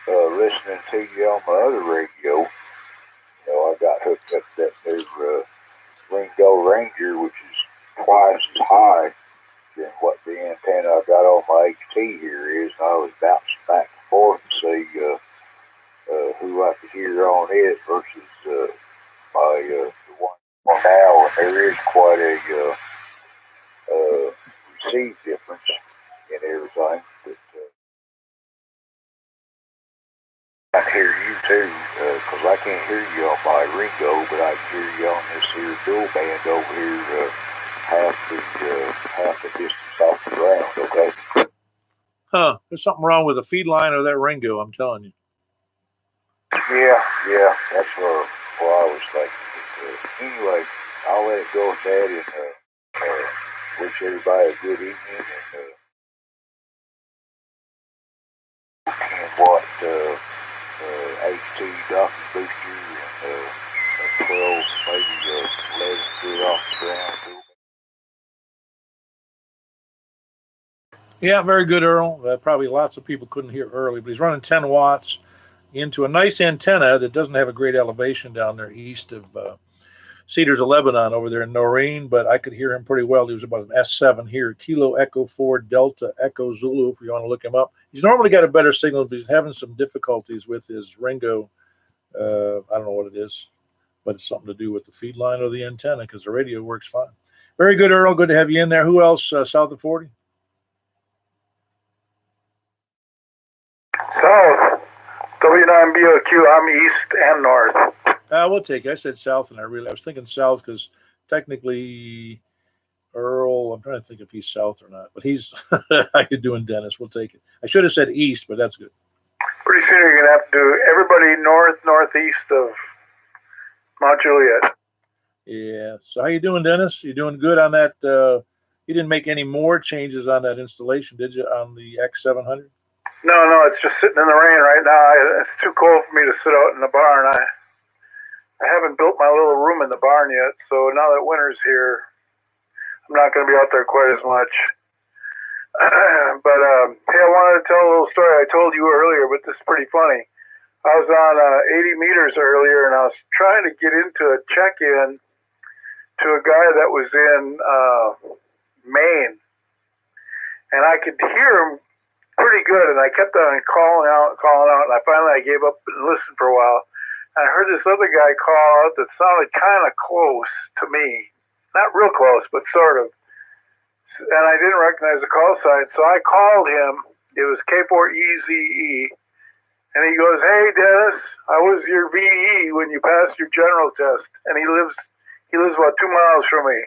was listening to you on my other radio. I got hooked up to that new Ringo Ranger, which is twice as high than what the antenna I got on my HT here is. And I was bouncing back and forth to see who I could hear on it versus my the one now, and there is quite a receive difference in everything. But I can hear you too, because I can't hear you on my Ringo, but I can hear you on this here dual band over here, half the distance off the ground. Okay. Huh? There's something wrong with the feed line or that Ringo. I'm telling you. Yeah, that's what I was thinking. But, anyway, I'll let it go with that, and wish everybody a good evening. And 10 watt HT docking booster and 12, maybe 11 foot off the ground. Yeah, very good, Earl. Probably lots of people couldn't hear early, but he's running 10 watts into a nice antenna that doesn't have a great elevation down there east of Cedars of Lebanon over there in Noreen, but I could hear him pretty well. He was about an S7 here, Kilo Echo 4 Delta Echo Zulu, if you want to look him up. He's normally got a better signal, but he's having some difficulties with his Ringo. I don't know what it is, but it's something to do with the feed line or the antenna because the radio works fine. Very good, Earl. Good to have you in there. Who else south of 40? South, W9BOQ, I'm east and north. We'll take it. I said south, and I was thinking south because technically Earl, I'm trying to think if he's south or not, but he's, how you doing, Dennis? We'll take it. I should have said east, but that's good. Pretty soon you're going to have to do everybody northeast of Mount Juliet. Yeah. So how you doing, Dennis? You doing good on that? You didn't make any more changes on that installation, did you, on the X700? No, it's just sitting in the rain right now. It's too cold for me to sit out in the barn. I haven't built my little room in the barn yet, so now that winter's here, I'm not going to be out there quite as much. But hey, I wanted to tell a little story I told you earlier, but this is pretty funny. I was on 80 meters earlier, and I was trying to get into a check-in to a guy that was in Maine, and I could hear him pretty good, and I kept on calling out, and I gave up and listened for a while. And I heard this other guy call out that sounded kind of close to me, not real close, but sort of. And I didn't recognize the call sign, so I called him. It was K4EZE, and he goes, "Hey Dennis, I was your VE when you passed your general test," and he lives about 2 miles from me.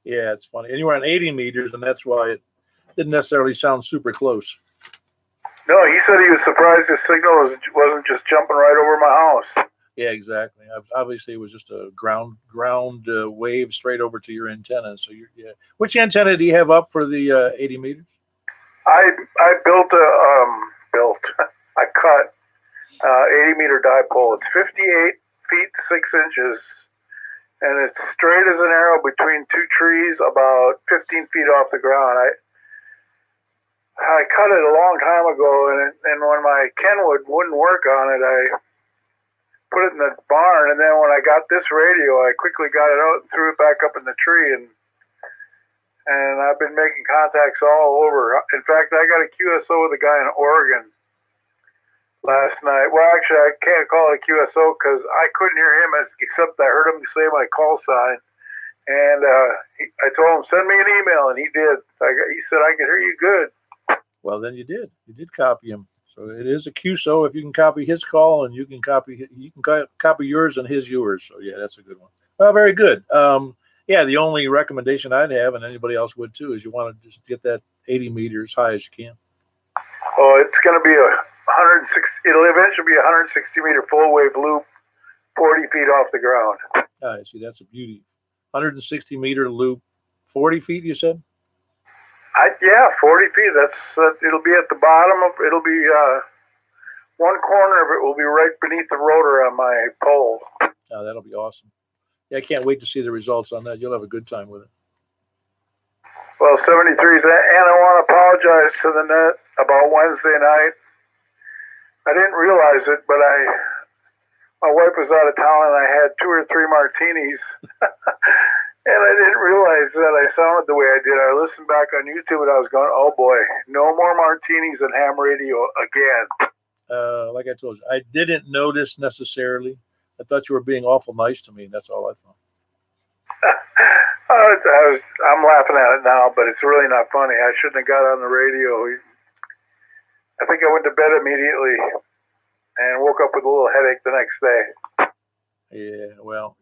Yeah, it's funny. And you were on 80 meters, and that's why it didn't necessarily sound super close. No, he said he was surprised his signal wasn't just jumping right over my house. Yeah, exactly. Obviously, it was just a ground wave straight over to your antenna. So yeah. Which antenna do you have up for the 80 meters? I I cut 80-meter dipole. It's 58 feet 6 inches, and it's straight as an arrow between two trees, about 15 feet off the ground. I cut it a long time ago, and when my Kenwood wouldn't work on it, I put it in the barn, and then when I got this radio, I quickly got it out and threw it back up in the tree, and I've been making contacts all over. In fact, I got a QSO with a guy in Oregon last night. Well, actually, I can't call it a QSO because I couldn't hear him except I heard him say my call sign. And I told him, send me an email, and he did. He said, I can hear you good. Well, then you did. You did copy him. So it is a QSO if you can copy his call, and you can copy yours and his yours. So yeah, that's a good one. Well, very good. Yeah, the only recommendation I'd have, and anybody else would too, is you want to just get that 80 meters high as you can. Oh, it's going to be a 160. It'll eventually be a 160-meter full wave loop, 40 feet off the ground. I see. That's a beauty. 160-meter loop, 40 feet. You said? Yeah, 40 feet. It'll be at the bottom of. It'll be one corner of it will be right beneath the rotor on my pole. Oh, that'll be awesome. Yeah, I can't wait to see the results on that. You'll have a good time with it. Well, 73s, and I want to apologize to the net about Wednesday night. I didn't realize it, but my wife was out of town, and I had 2 or 3 martinis, and I didn't realize that I sounded the way I did. I listened back on YouTube, and I was going, "Oh boy, no more martinis and ham radio again." Like I told you, I didn't notice necessarily. I thought you were being awful nice to me, and that's all I thought. I'm laughing at it now, but it's really not funny. I shouldn't have got on the radio. I think I went to bed immediately and woke up with a little headache the next day. Yeah, well,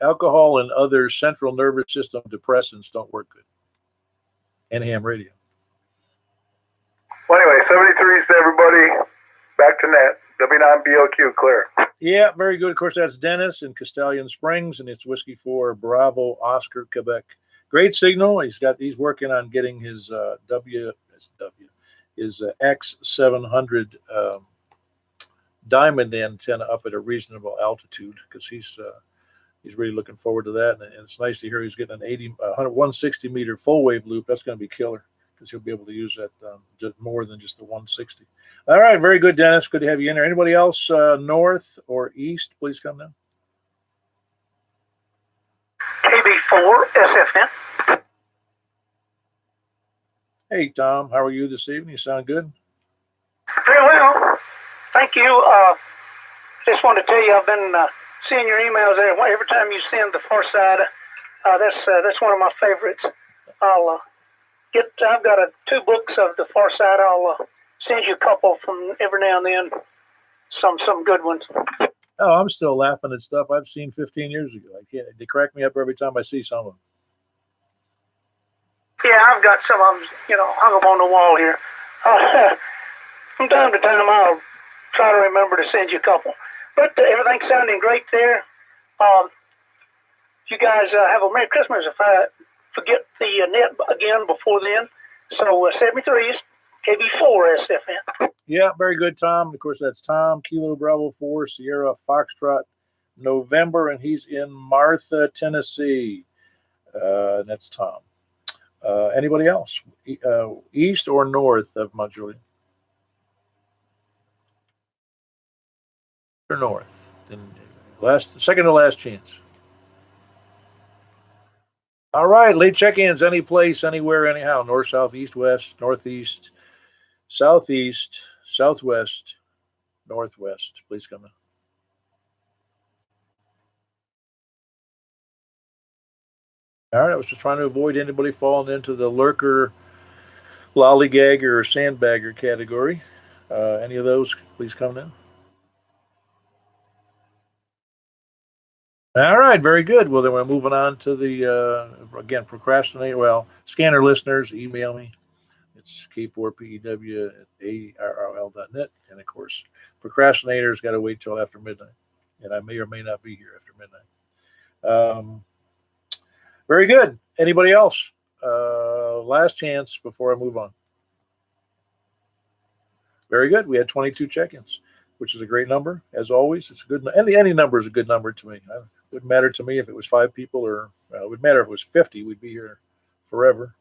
alcohol and other central nervous system depressants don't work good. And ham radio. Well, anyway, 73s to everybody. Back to net. W9BOQ, clear. Yeah, very good. Of course, that's Dennis in Castellian Springs, and it's Whiskey 4 Bravo Oscar Quebec. Great signal. He's working on getting his X700 diamond antenna up at a reasonable altitude because he's really looking forward to that. And it's nice to hear he's getting an 160-meter full wave loop. That's going to be killer because he'll be able to use that just more than just the 160. All right, very good, Dennis. Good to have you in there. Anybody else north or east, please come down. KB4 SFN. Hey, Tom, how are you this evening? You sound good. Very well. Thank you. Just wanted to tell you I've been seeing your emails there. Every time you send the far side, that's one of my favorites. I've got 2 books of the far side. I'll send you a couple from every now and then. Some good ones. Oh, I'm still laughing at stuff I've seen 15 years ago. They crack me up every time I see some of them. Yeah, I've got some of them, hung up on the wall here. From time to time, I'll try to remember to send you a couple. But everything's sounding great there. You guys have a Merry Christmas if I forget the net again before then. So 73 is KB4 SFN. Yeah, very good, Tom. Of course, that's Tom, Kilo Bravo 4, Sierra Foxtrot, November, and he's in Martha, Tennessee. That's Tom. Anybody else? East or north of Mount Juliet? Or north? Then second to last chance. All right, late check-ins, any place, anywhere, anyhow. North, south, east, west, northeast, southeast, southwest, northwest. Please come in. All right, I was just trying to avoid anybody falling into the lurker, lollygagger, or sandbagger category. Any of those, please come in. All right, very good. Well, then we're moving on to the, again, procrastinator. Well, scanner listeners, email me. It's k4pew@arrl.net. And, of course, procrastinators got to wait till after midnight. And I may or may not be here after midnight. Very good. Anybody else? Last chance before I move on. Very good. We had 22 check-ins, which is a great number, as always. It's a good. Any number is a good number to me. It wouldn't matter to me if it was 5 people or it would matter if it was 50. We'd be here forever.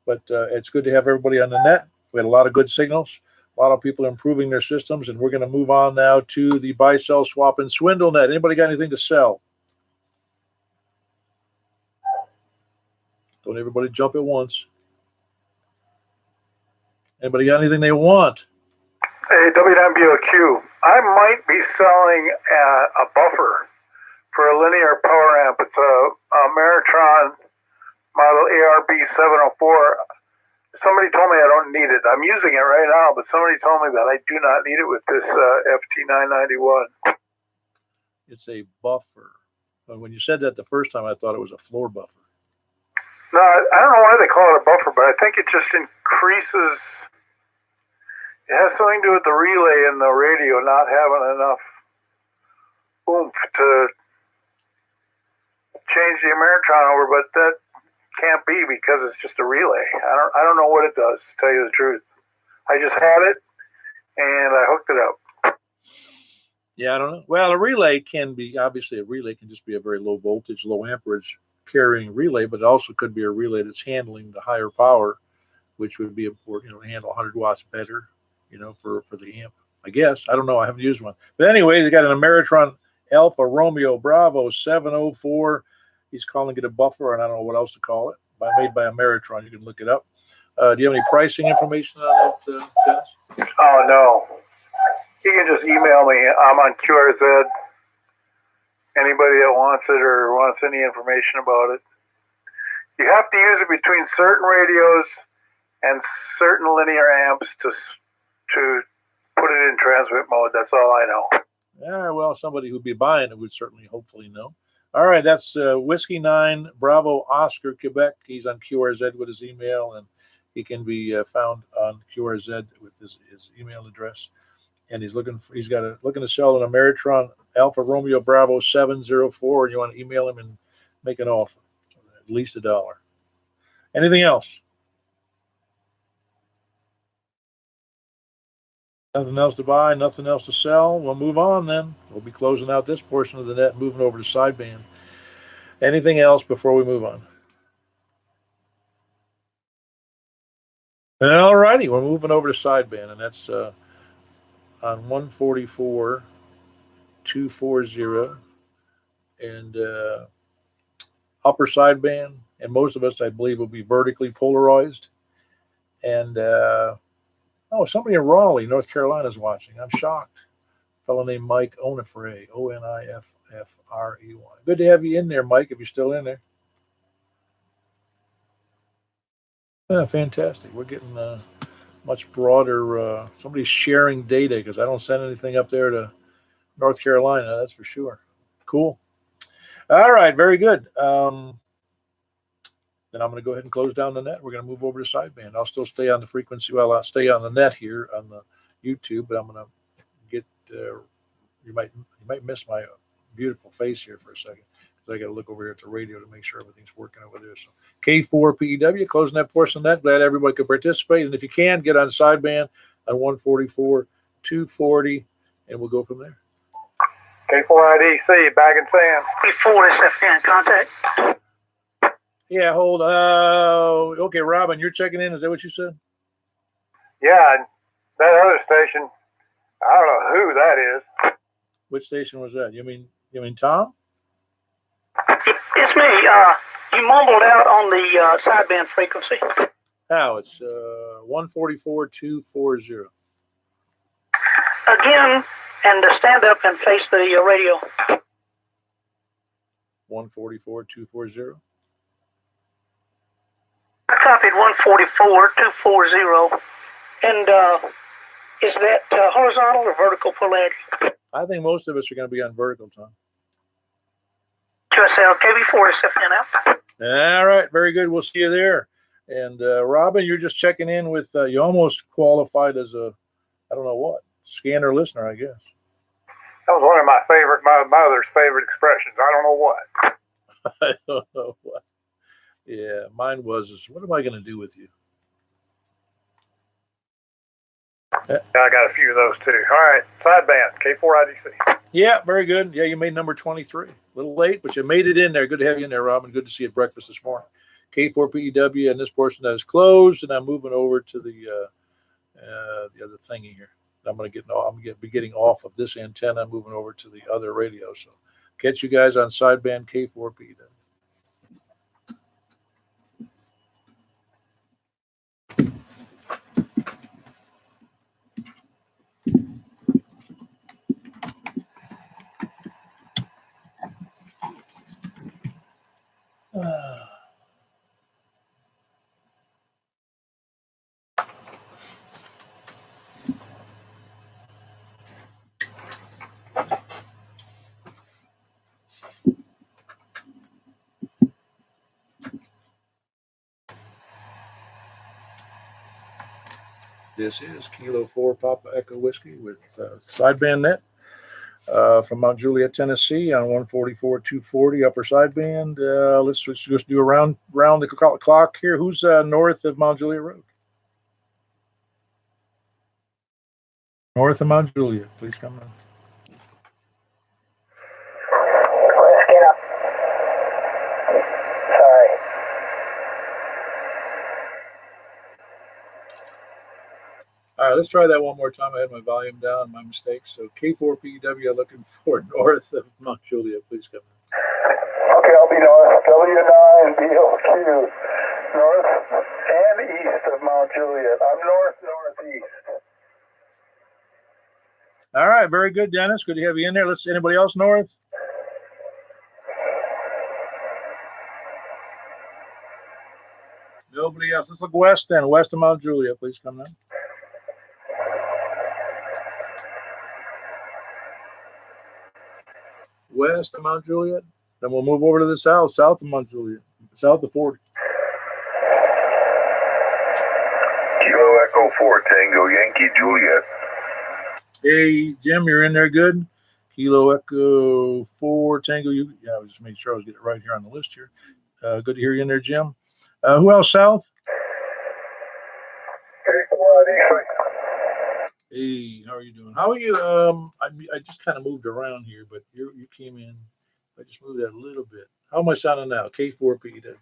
But it's good to have everybody on the net. We had a lot of good signals. A lot of people improving their systems, and we're going to move on now to the buy, sell, swap, and swindle net. Anybody got anything to sell? Don't everybody jump at once. Anybody got anything they want? Hey, WWQ, I might be selling a buffer for a linear power amp. It's a Meritron model ARB 704. Somebody told me I don't need it. I'm using it right now, but somebody told me that I do not need it with this FT991. It's a buffer. But when you said that the first time, I thought it was a floor buffer. No, I don't know why they call it a buffer, but I think it just increases. It has something to do with the relay and the radio not having enough oomph to change the Ameritron over, but that can't be because it's just a relay. I don't know what it does, to tell you the truth. I just had it and I hooked it up. Yeah, I don't know. Well, a relay can be, obviously a relay can just be a very low voltage, low amperage carrying relay, but it also could be a relay that's handling the higher power, which would be important, to handle 100 watts better, for the amp. I guess. I don't know. I haven't used one. But anyway, they got an Ameritron Alpha Romeo Bravo 704. He's calling it a buffer, and I don't know what else to call it. Made by Ameritron. You can look it up. Do you have any pricing information on that, Dennis? Oh, no. You can just email me. I'm on QRZ. Anybody that wants it or wants any information about it. You have to use it between certain radios and certain linear amps to put it in transmit mode. That's all I know. Yeah, well, somebody who'd be buying it would certainly, hopefully know. All right, that's Whiskey 9 Bravo Oscar Quebec. He's on QRZ with his email, and he can be found on QRZ with his email address. And he's looking to sell an Ameritron Alpha Romeo Bravo 704, and you want to email him and make an offer, at least $1. Anything else? Nothing else to buy, nothing else to sell. We'll move on then. We'll be closing out this portion of the net, moving over to sideband. Anything else before we move on? All righty, we're moving over to sideband, and that's on 144.240 and upper sideband. And most of us, I believe, will be vertically polarized. And somebody in Raleigh, North Carolina is watching. I'm shocked. A fellow named Mike Onifrey, Oniffrey. Good to have you in there, Mike, if you're still in there. Fantastic. We're getting much broader. Somebody's sharing data because I don't send anything up there to North Carolina, that's for sure. Cool. All right, very good. Then I'm going to go ahead and close down the net. We're going to move over to sideband. I'll still stay on the frequency. Well, I'll stay on the net here on the YouTube, but I'm going to get. You might miss my beautiful face here for a second. I got to look over here at the radio to make sure everything's working over there. So K4 PEW, closing that portion of that. Glad everybody could participate. And if you can, get on sideband on 144, 240, and we'll go from there. K4IDC, Bag and Sand. Before SFN contact. Yeah, hold. Okay, Robin, you're checking in. Is that what you said? Yeah, and that other station, I don't know who that is. Which station was that? You mean Tom? It's me. You mumbled out on the sideband frequency. How? It's 144, 240. Again, and stand up and face the radio. 144, 240. I copied 144, 240. And is that horizontal or vertical polarity? I think most of us are going to be on vertical, Tom. QSL, KB4 SFN out. All right, very good. We'll see you there. And Robin, you're just checking in with, you almost qualified as a, I don't know what, scanner listener, I guess. That was one of my mother's favorite expressions. I don't know what. I don't know what. Yeah, mine was, what am I going to do with you? I got a few of those too. All right, sideband, K4IDC. Yeah, very good. Yeah, you made number 23. A little late, but you made it in there. Good to have you in there, Robin. Good to see you at breakfast this morning. K4PEW, and this portion that is closed, and I'm moving over to the other thingy here. I'm going to be getting off of this antenna, moving over to the other radio. So catch you guys on sideband K4PEW. This is Kilo 4 Papa Echo Whiskey with sideband net from Mount Juliet, Tennessee on 144, 240 upper sideband. Let's just do a round the clock here. Who's north of Mount Juliet Road? North of Mount Juliet, please come in. Let's get up. Sorry. All right, let's try that one more time. I had my volume down, my mistake. So K4PEW looking for north of Mount Juliet. Please come in. Okay, I'll be north. W9 BLQ. North and east of Mount Juliet. I'm northeast. All right, very good, Dennis. Good to have you in there. Let's see, anybody else north? Nobody else. Let's look west then. West of Mount Juliet. Please come in. West of Mount Juliet. Then we'll move over to the south of Mount Juliet, south of 40. Kilo Echo 4 Tango Yankee Juliet. Hey, Jim, you're in there good? Kilo Echo 4 Tango. I was just making sure I was getting it right here on the list here. Good to hear you in there, Jim. Who else south? Hey, how are you doing? How are you? I just kind of moved around here, but you came in. I just moved that a little bit. How am I sounding now? K4PEW.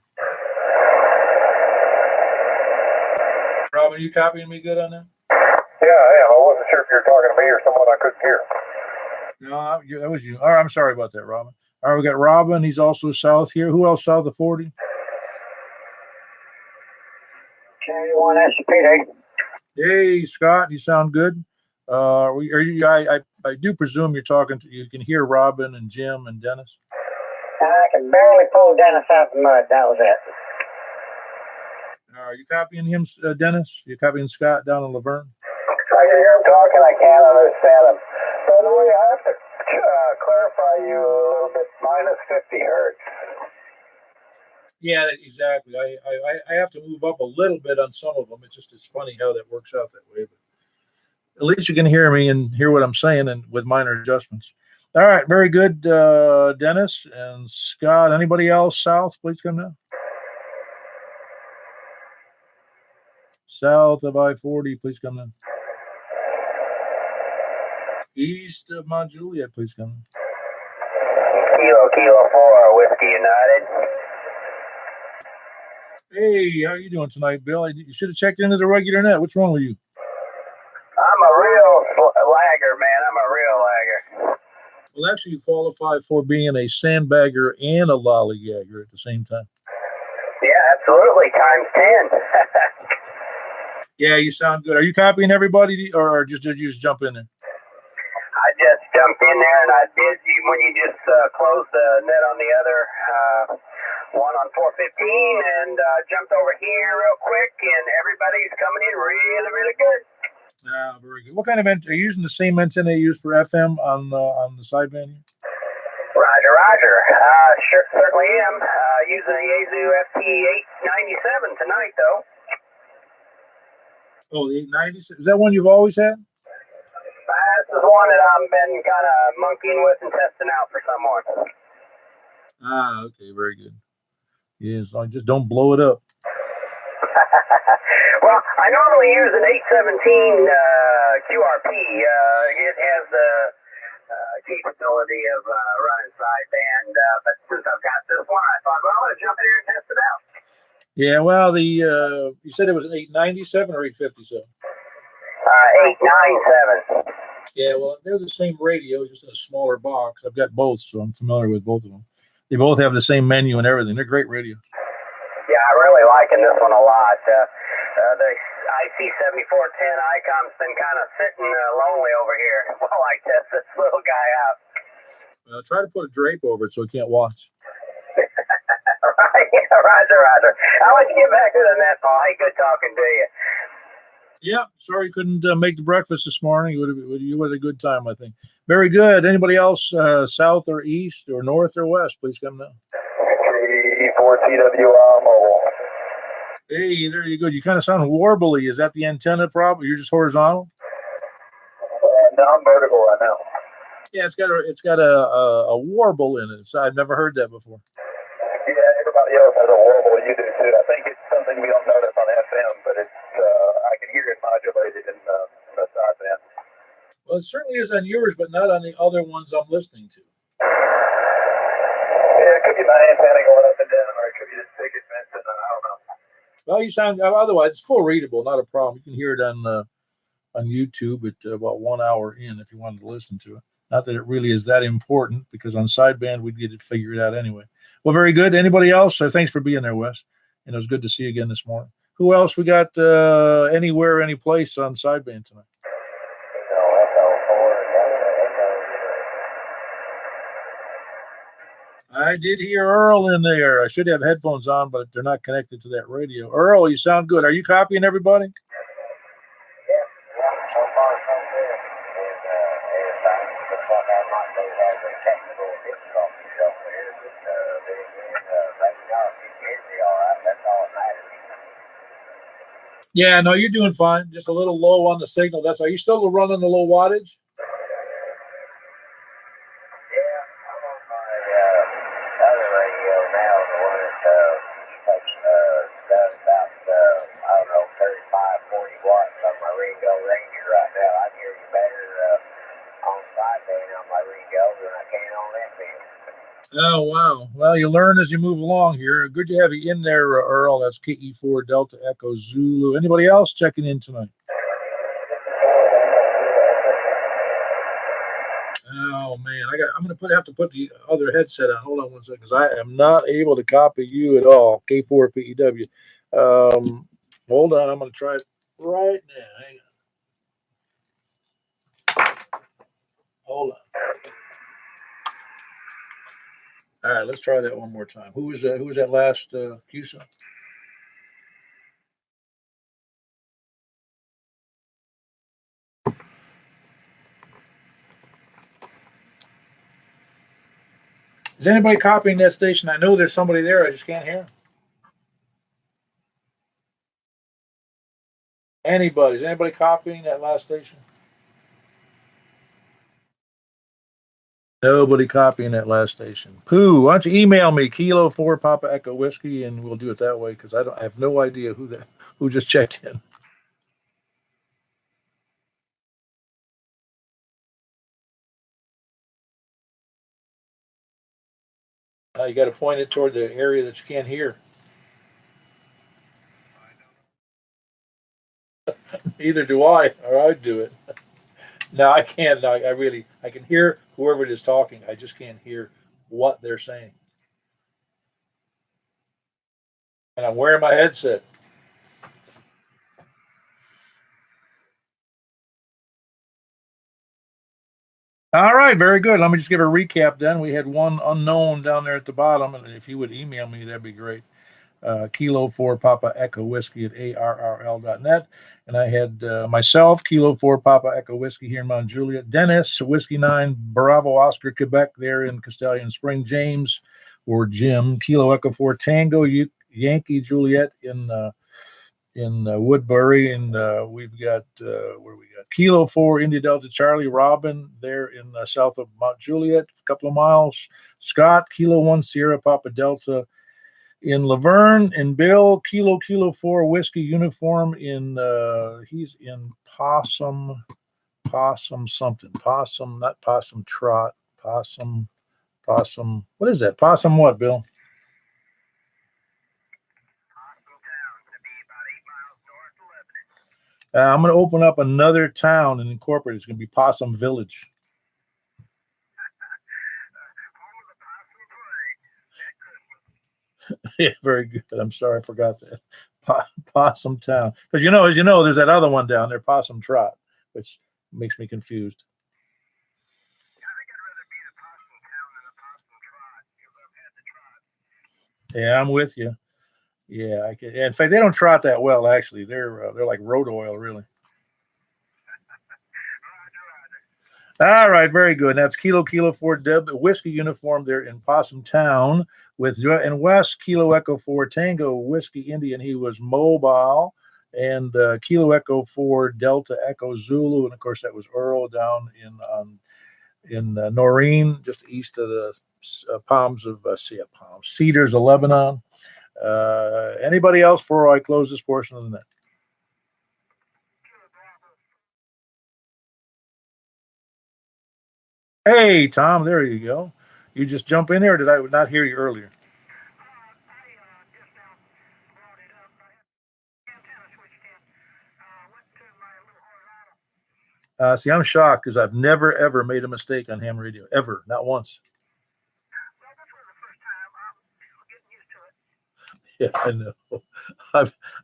Robin, you copying me good on that? Yeah, I am. I wasn't sure if you were talking to me or someone I couldn't hear. No, that was you. All right, I'm sorry about that, Robin. All right, we got Robin. He's also south here. Who else south of 40? K1 SPD. Hey, Scott, you sound good. Are you? I do presume you're talking to. You can hear Robin and Jim and Dennis. I can barely pull Dennis out of the mud. That was it. Are you copying him, Dennis? You copying Scott down in Laverne? I can hear him talking. I can't understand him. By the way, I have to clarify you a little bit. Minus 50 hertz. Yeah, exactly. I have to move up a little bit on some of them. It's funny how that works out that way. But at least you can hear me and hear what I'm saying, and with minor adjustments. All right, very good, Dennis and Scott. Anybody else south? Please come down. South of I-40, please come in. East of Mount Juliet, please come in. Kilo 4, Whiskey United. Hey, how are you doing tonight, Bill? You should have checked into the regular net. What's wrong with you? I'm a real lagger, man. I'm a real lagger. Well, actually, you qualify for being a sandbagger and a lollygagger at the same time. Yeah, absolutely. Times 10. Yeah, you sound good. Are you copying everybody, or just did you just jump in there? I just jumped in there and I did when you just closed the net on the other one on 415 and jumped over here real quick, and everybody's coming in really, really good. Ah, very good. What kind of are you using the same antenna you use for FM on the sideband here? Roger, Roger. Sure, certainly am. Using the Yaesu FT897 tonight, though. Oh, the 890. Is that one you've always had? This is one that I've been kind of monkeying with and testing out for someone. Ah, okay, very good. Yeah, so just don't blow it up. Well, I normally use an 817 QRP. It has the capability of running sideband, but since I've got this one, I thought, well, I'm going to jump in here and test it out. Yeah, well, you said it was an 897 or 857? 897. Yeah, well, they're the same radio, just in a smaller box. I've got both, so I'm familiar with both of them. They both have the same menu and everything. They're great radios. Yeah, I'm really liking this one a lot. The IC7410 Icon's been kind of sitting lonely over here while I test this little guy out. Well, try to put a drape over it so it can't watch. Right, Roger, Roger. I'll let you get back to the net, Paul. Hey, good talking to you. Yeah, sorry you couldn't make the breakfast this morning. You had a good time, I think. Very good. Anybody else south or east or north or west? Please come down. 4TWR mobile. Hey, there you go. You kind of sound warbly. Is that the antenna problem? You're just horizontal? No, I'm vertical right now. Yeah, it's got a warble in it. So I've never heard that before. Yeah, everybody else has a warble. You do too. I think it's something we don't notice on FM, but it's I can hear it modulated in the sideband. Well, it certainly is on yours, but not on the other ones I'm listening to. Yeah, it could be my antenna going up and down, or it could be the ticket Vincent. I don't know. Well, you sound otherwise it's full readable, not a problem. You can hear it on YouTube at about 1 hour in if you wanted to listen to it. Not that it really is that important, because on sideband we'd get it figured out anyway. Well, very good. Anybody else? Thanks for being there, Wes. And it was good to see you again this morning. Who else we got anywhere, any place on sideband tonight? I did hear Earl in there. I should have headphones on, but they're not connected to that radio. Earl, you sound good. Are you copying everybody? Yeah, so far so good. And I might be having technical difficulties over here, but right now, if you can hear me all right, that's all that matters. Yeah, no, you're doing fine. Just a little low on the signal. Are you still running the low wattage? Other radio now, the one that does about, I don't know, 35, 40 watts on my Ringo Ranger right now. I can hear you better on sideband on my Ringo than I can on FM. Oh, wow. Well, you learn as you move along here. Good to have you in there, Earl. That's KE4 Delta Echo Zulu. Anybody else checking in tonight? Oh man, I'm gonna have to put the other headset on. Hold on one second, because I am not able to copy you at all. K4 PEW. Hold on, I'm gonna try it right now. Hang on. Hold on. All right, let's try that one more time. Who was that last QSO? Is anybody copying that station? I know there's somebody there. I just can't hear. Anybody? Is anybody copying that last station? Nobody copying that last station. Pooh, why don't you email me Kilo 4 Papa Echo Whiskey, and we'll do it that way because I have no idea who just checked in. You got to point it toward the area that you can't hear. Either do I, or I'd do it. No, I can't. I can hear whoever it is talking. I just can't hear what they're saying. And I'm wearing my headset. All right, very good. Let me just give a recap then. We had one unknown down there at the bottom, and if you would email me, that'd be great. Kilo 4 Papa Echo Whiskey at arrl.net. And I had myself, Kilo 4 Papa Echo Whiskey here in Mount Juliet. Dennis, Whiskey 9 Bravo Oscar Quebec there in Castellan Spring. James or Jim, Kilo Echo 4 Tango Yankee Juliet in Woodbury. And we've got, where we got? Kilo 4 India Delta Charlie Robin there in south of Mount Juliet, a couple of miles. Scott, Kilo 1 Sierra Papa Delta in Laverne, and Bill, Kilo 4 Whiskey Uniform in he's in Possum something. Possum, not Possum Trot. Possum. What is that? Possum what, Bill? I'm going to open up another town and incorporate it. It's going to be Possum Village. Yeah, very good. I'm sorry, I forgot that. Possum Town. Because as you know, there's that other one down there, Possum Trot, which makes me confused. Yeah, I'm with you. Yeah, in fact, they don't trot that well. Actually, they're like road oil, really. All right, very good. That's Kilo 4 Deb Whiskey Uniform there in Possum Town with and West Kilo Echo 4 Tango Whiskey Indian. He was mobile, and Kilo Echo 4 Delta Echo Zulu, and of course that was Earl down in Noreen, just east of the Cedars of Lebanon. Anybody else before I close this portion of the net? Hey, Tom, there you go. You just jump in there, or did I not hear you earlier? See, I'm shocked because I've never, ever made a mistake on ham radio. Ever. Not once. Yeah, I know.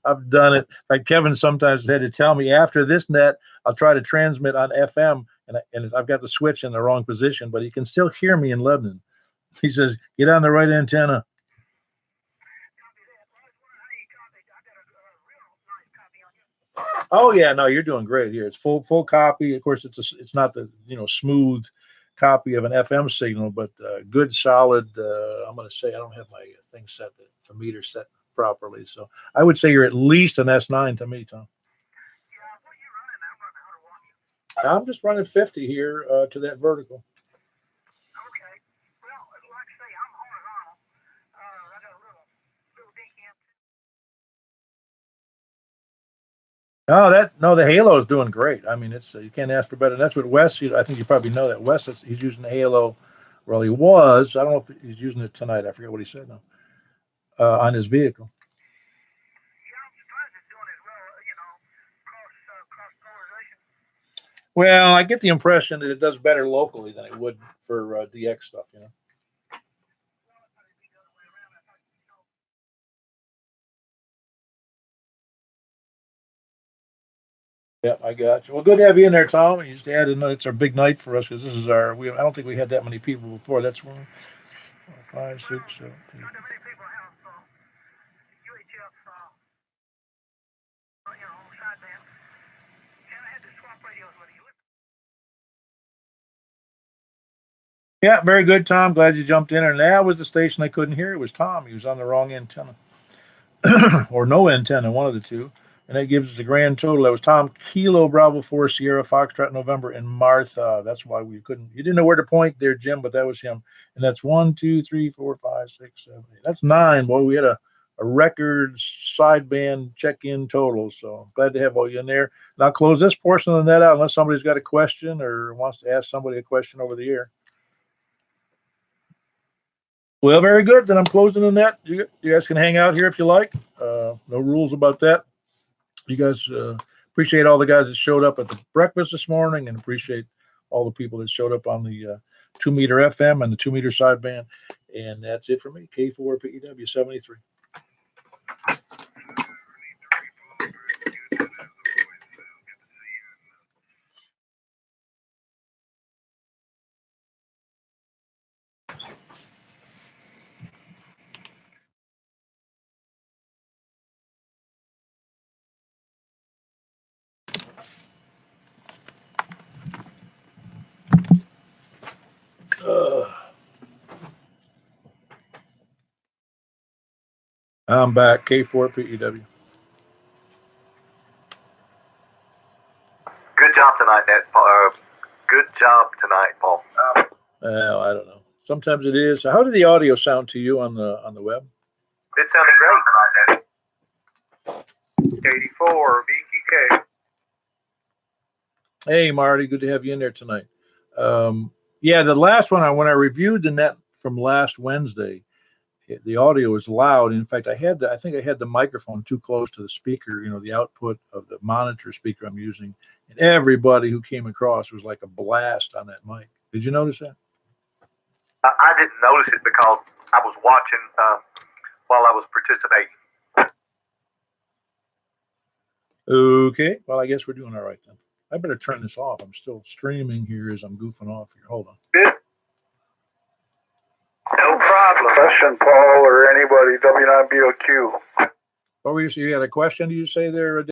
I've done it. Like Kevin sometimes had to tell me after this net, I'll try to transmit on FM, and I've got the switch in the wrong position, but he can still hear me in Lebanon. He says, "Get on the right antenna." Oh yeah, no, you're doing great here. It's full copy. Of course, it's not the smooth copy of an FM signal, but good solid. I'm going to say I don't have my thing set, the meter set properly, so I would say you're at least an S9 to me, Tom. I'm just running 50 here to that vertical. No, the Halo is doing great. I mean, it's you can't ask for better. And that's what Wes. I think you probably know that Wes he's using the Halo. Well, he was. I don't know if he's using it tonight. I forget what he said now. On his vehicle. Well, I get the impression that it does better locally than it would for DX stuff. Yeah, I got you. Well, good to have you in there, Tom. You just added. It's our big night for us because this is our. I don't think we had that many people before. That's 1, 5, 6, 7, 8. Yeah, very good, Tom. Glad you jumped in. And that was the station I couldn't hear. It was Tom. He was on the wrong antenna, or no antenna, one of the two. And that gives us a grand total. That was Tom Kilo Bravo 4 Sierra Foxtrot November and Martha. That's why we couldn't. You didn't know where to point there, Jim, but that was him. And that's 1, 2, 3, 4, 5, 6, 7, 8. That's 9. Boy, we had a record sideband check-in total. So glad to have all you in there. And I'll close this portion of the net out unless somebody's got a question or wants to ask somebody a question over the air. Well, very good. Then I'm closing the net. You guys can hang out here if you like. No rules about that. You guys appreciate all the guys that showed up at the breakfast this morning and appreciate all the people that showed up on the 2 meter FM and the 2 meter sideband. And that's it for me. K4 PEW 73. I'm back. K4 PEW. Good job tonight, good job tonight, Paul. Well, I don't know. Sometimes it is. How did the audio sound to you on the web? It sounded great tonight, Ned. 84 BQK. Hey, Marty, good to have you in there tonight. Yeah, the last one, when I reviewed the net from last Wednesday, the audio was loud. In fact, I think I had the microphone too close to the speaker, the output of the monitor speaker I'm using. And everybody who came across was like a blast on that mic. Did you notice that? I didn't notice it because I was watching while I was participating. Okay. Well, I guess we're doing all right then. I better turn this off. I'm still streaming here as I'm goofing off here. Hold on. Good. No problem. Question, Paul, or anybody, W9BOQ. What were you saying? You had a question, did you say there?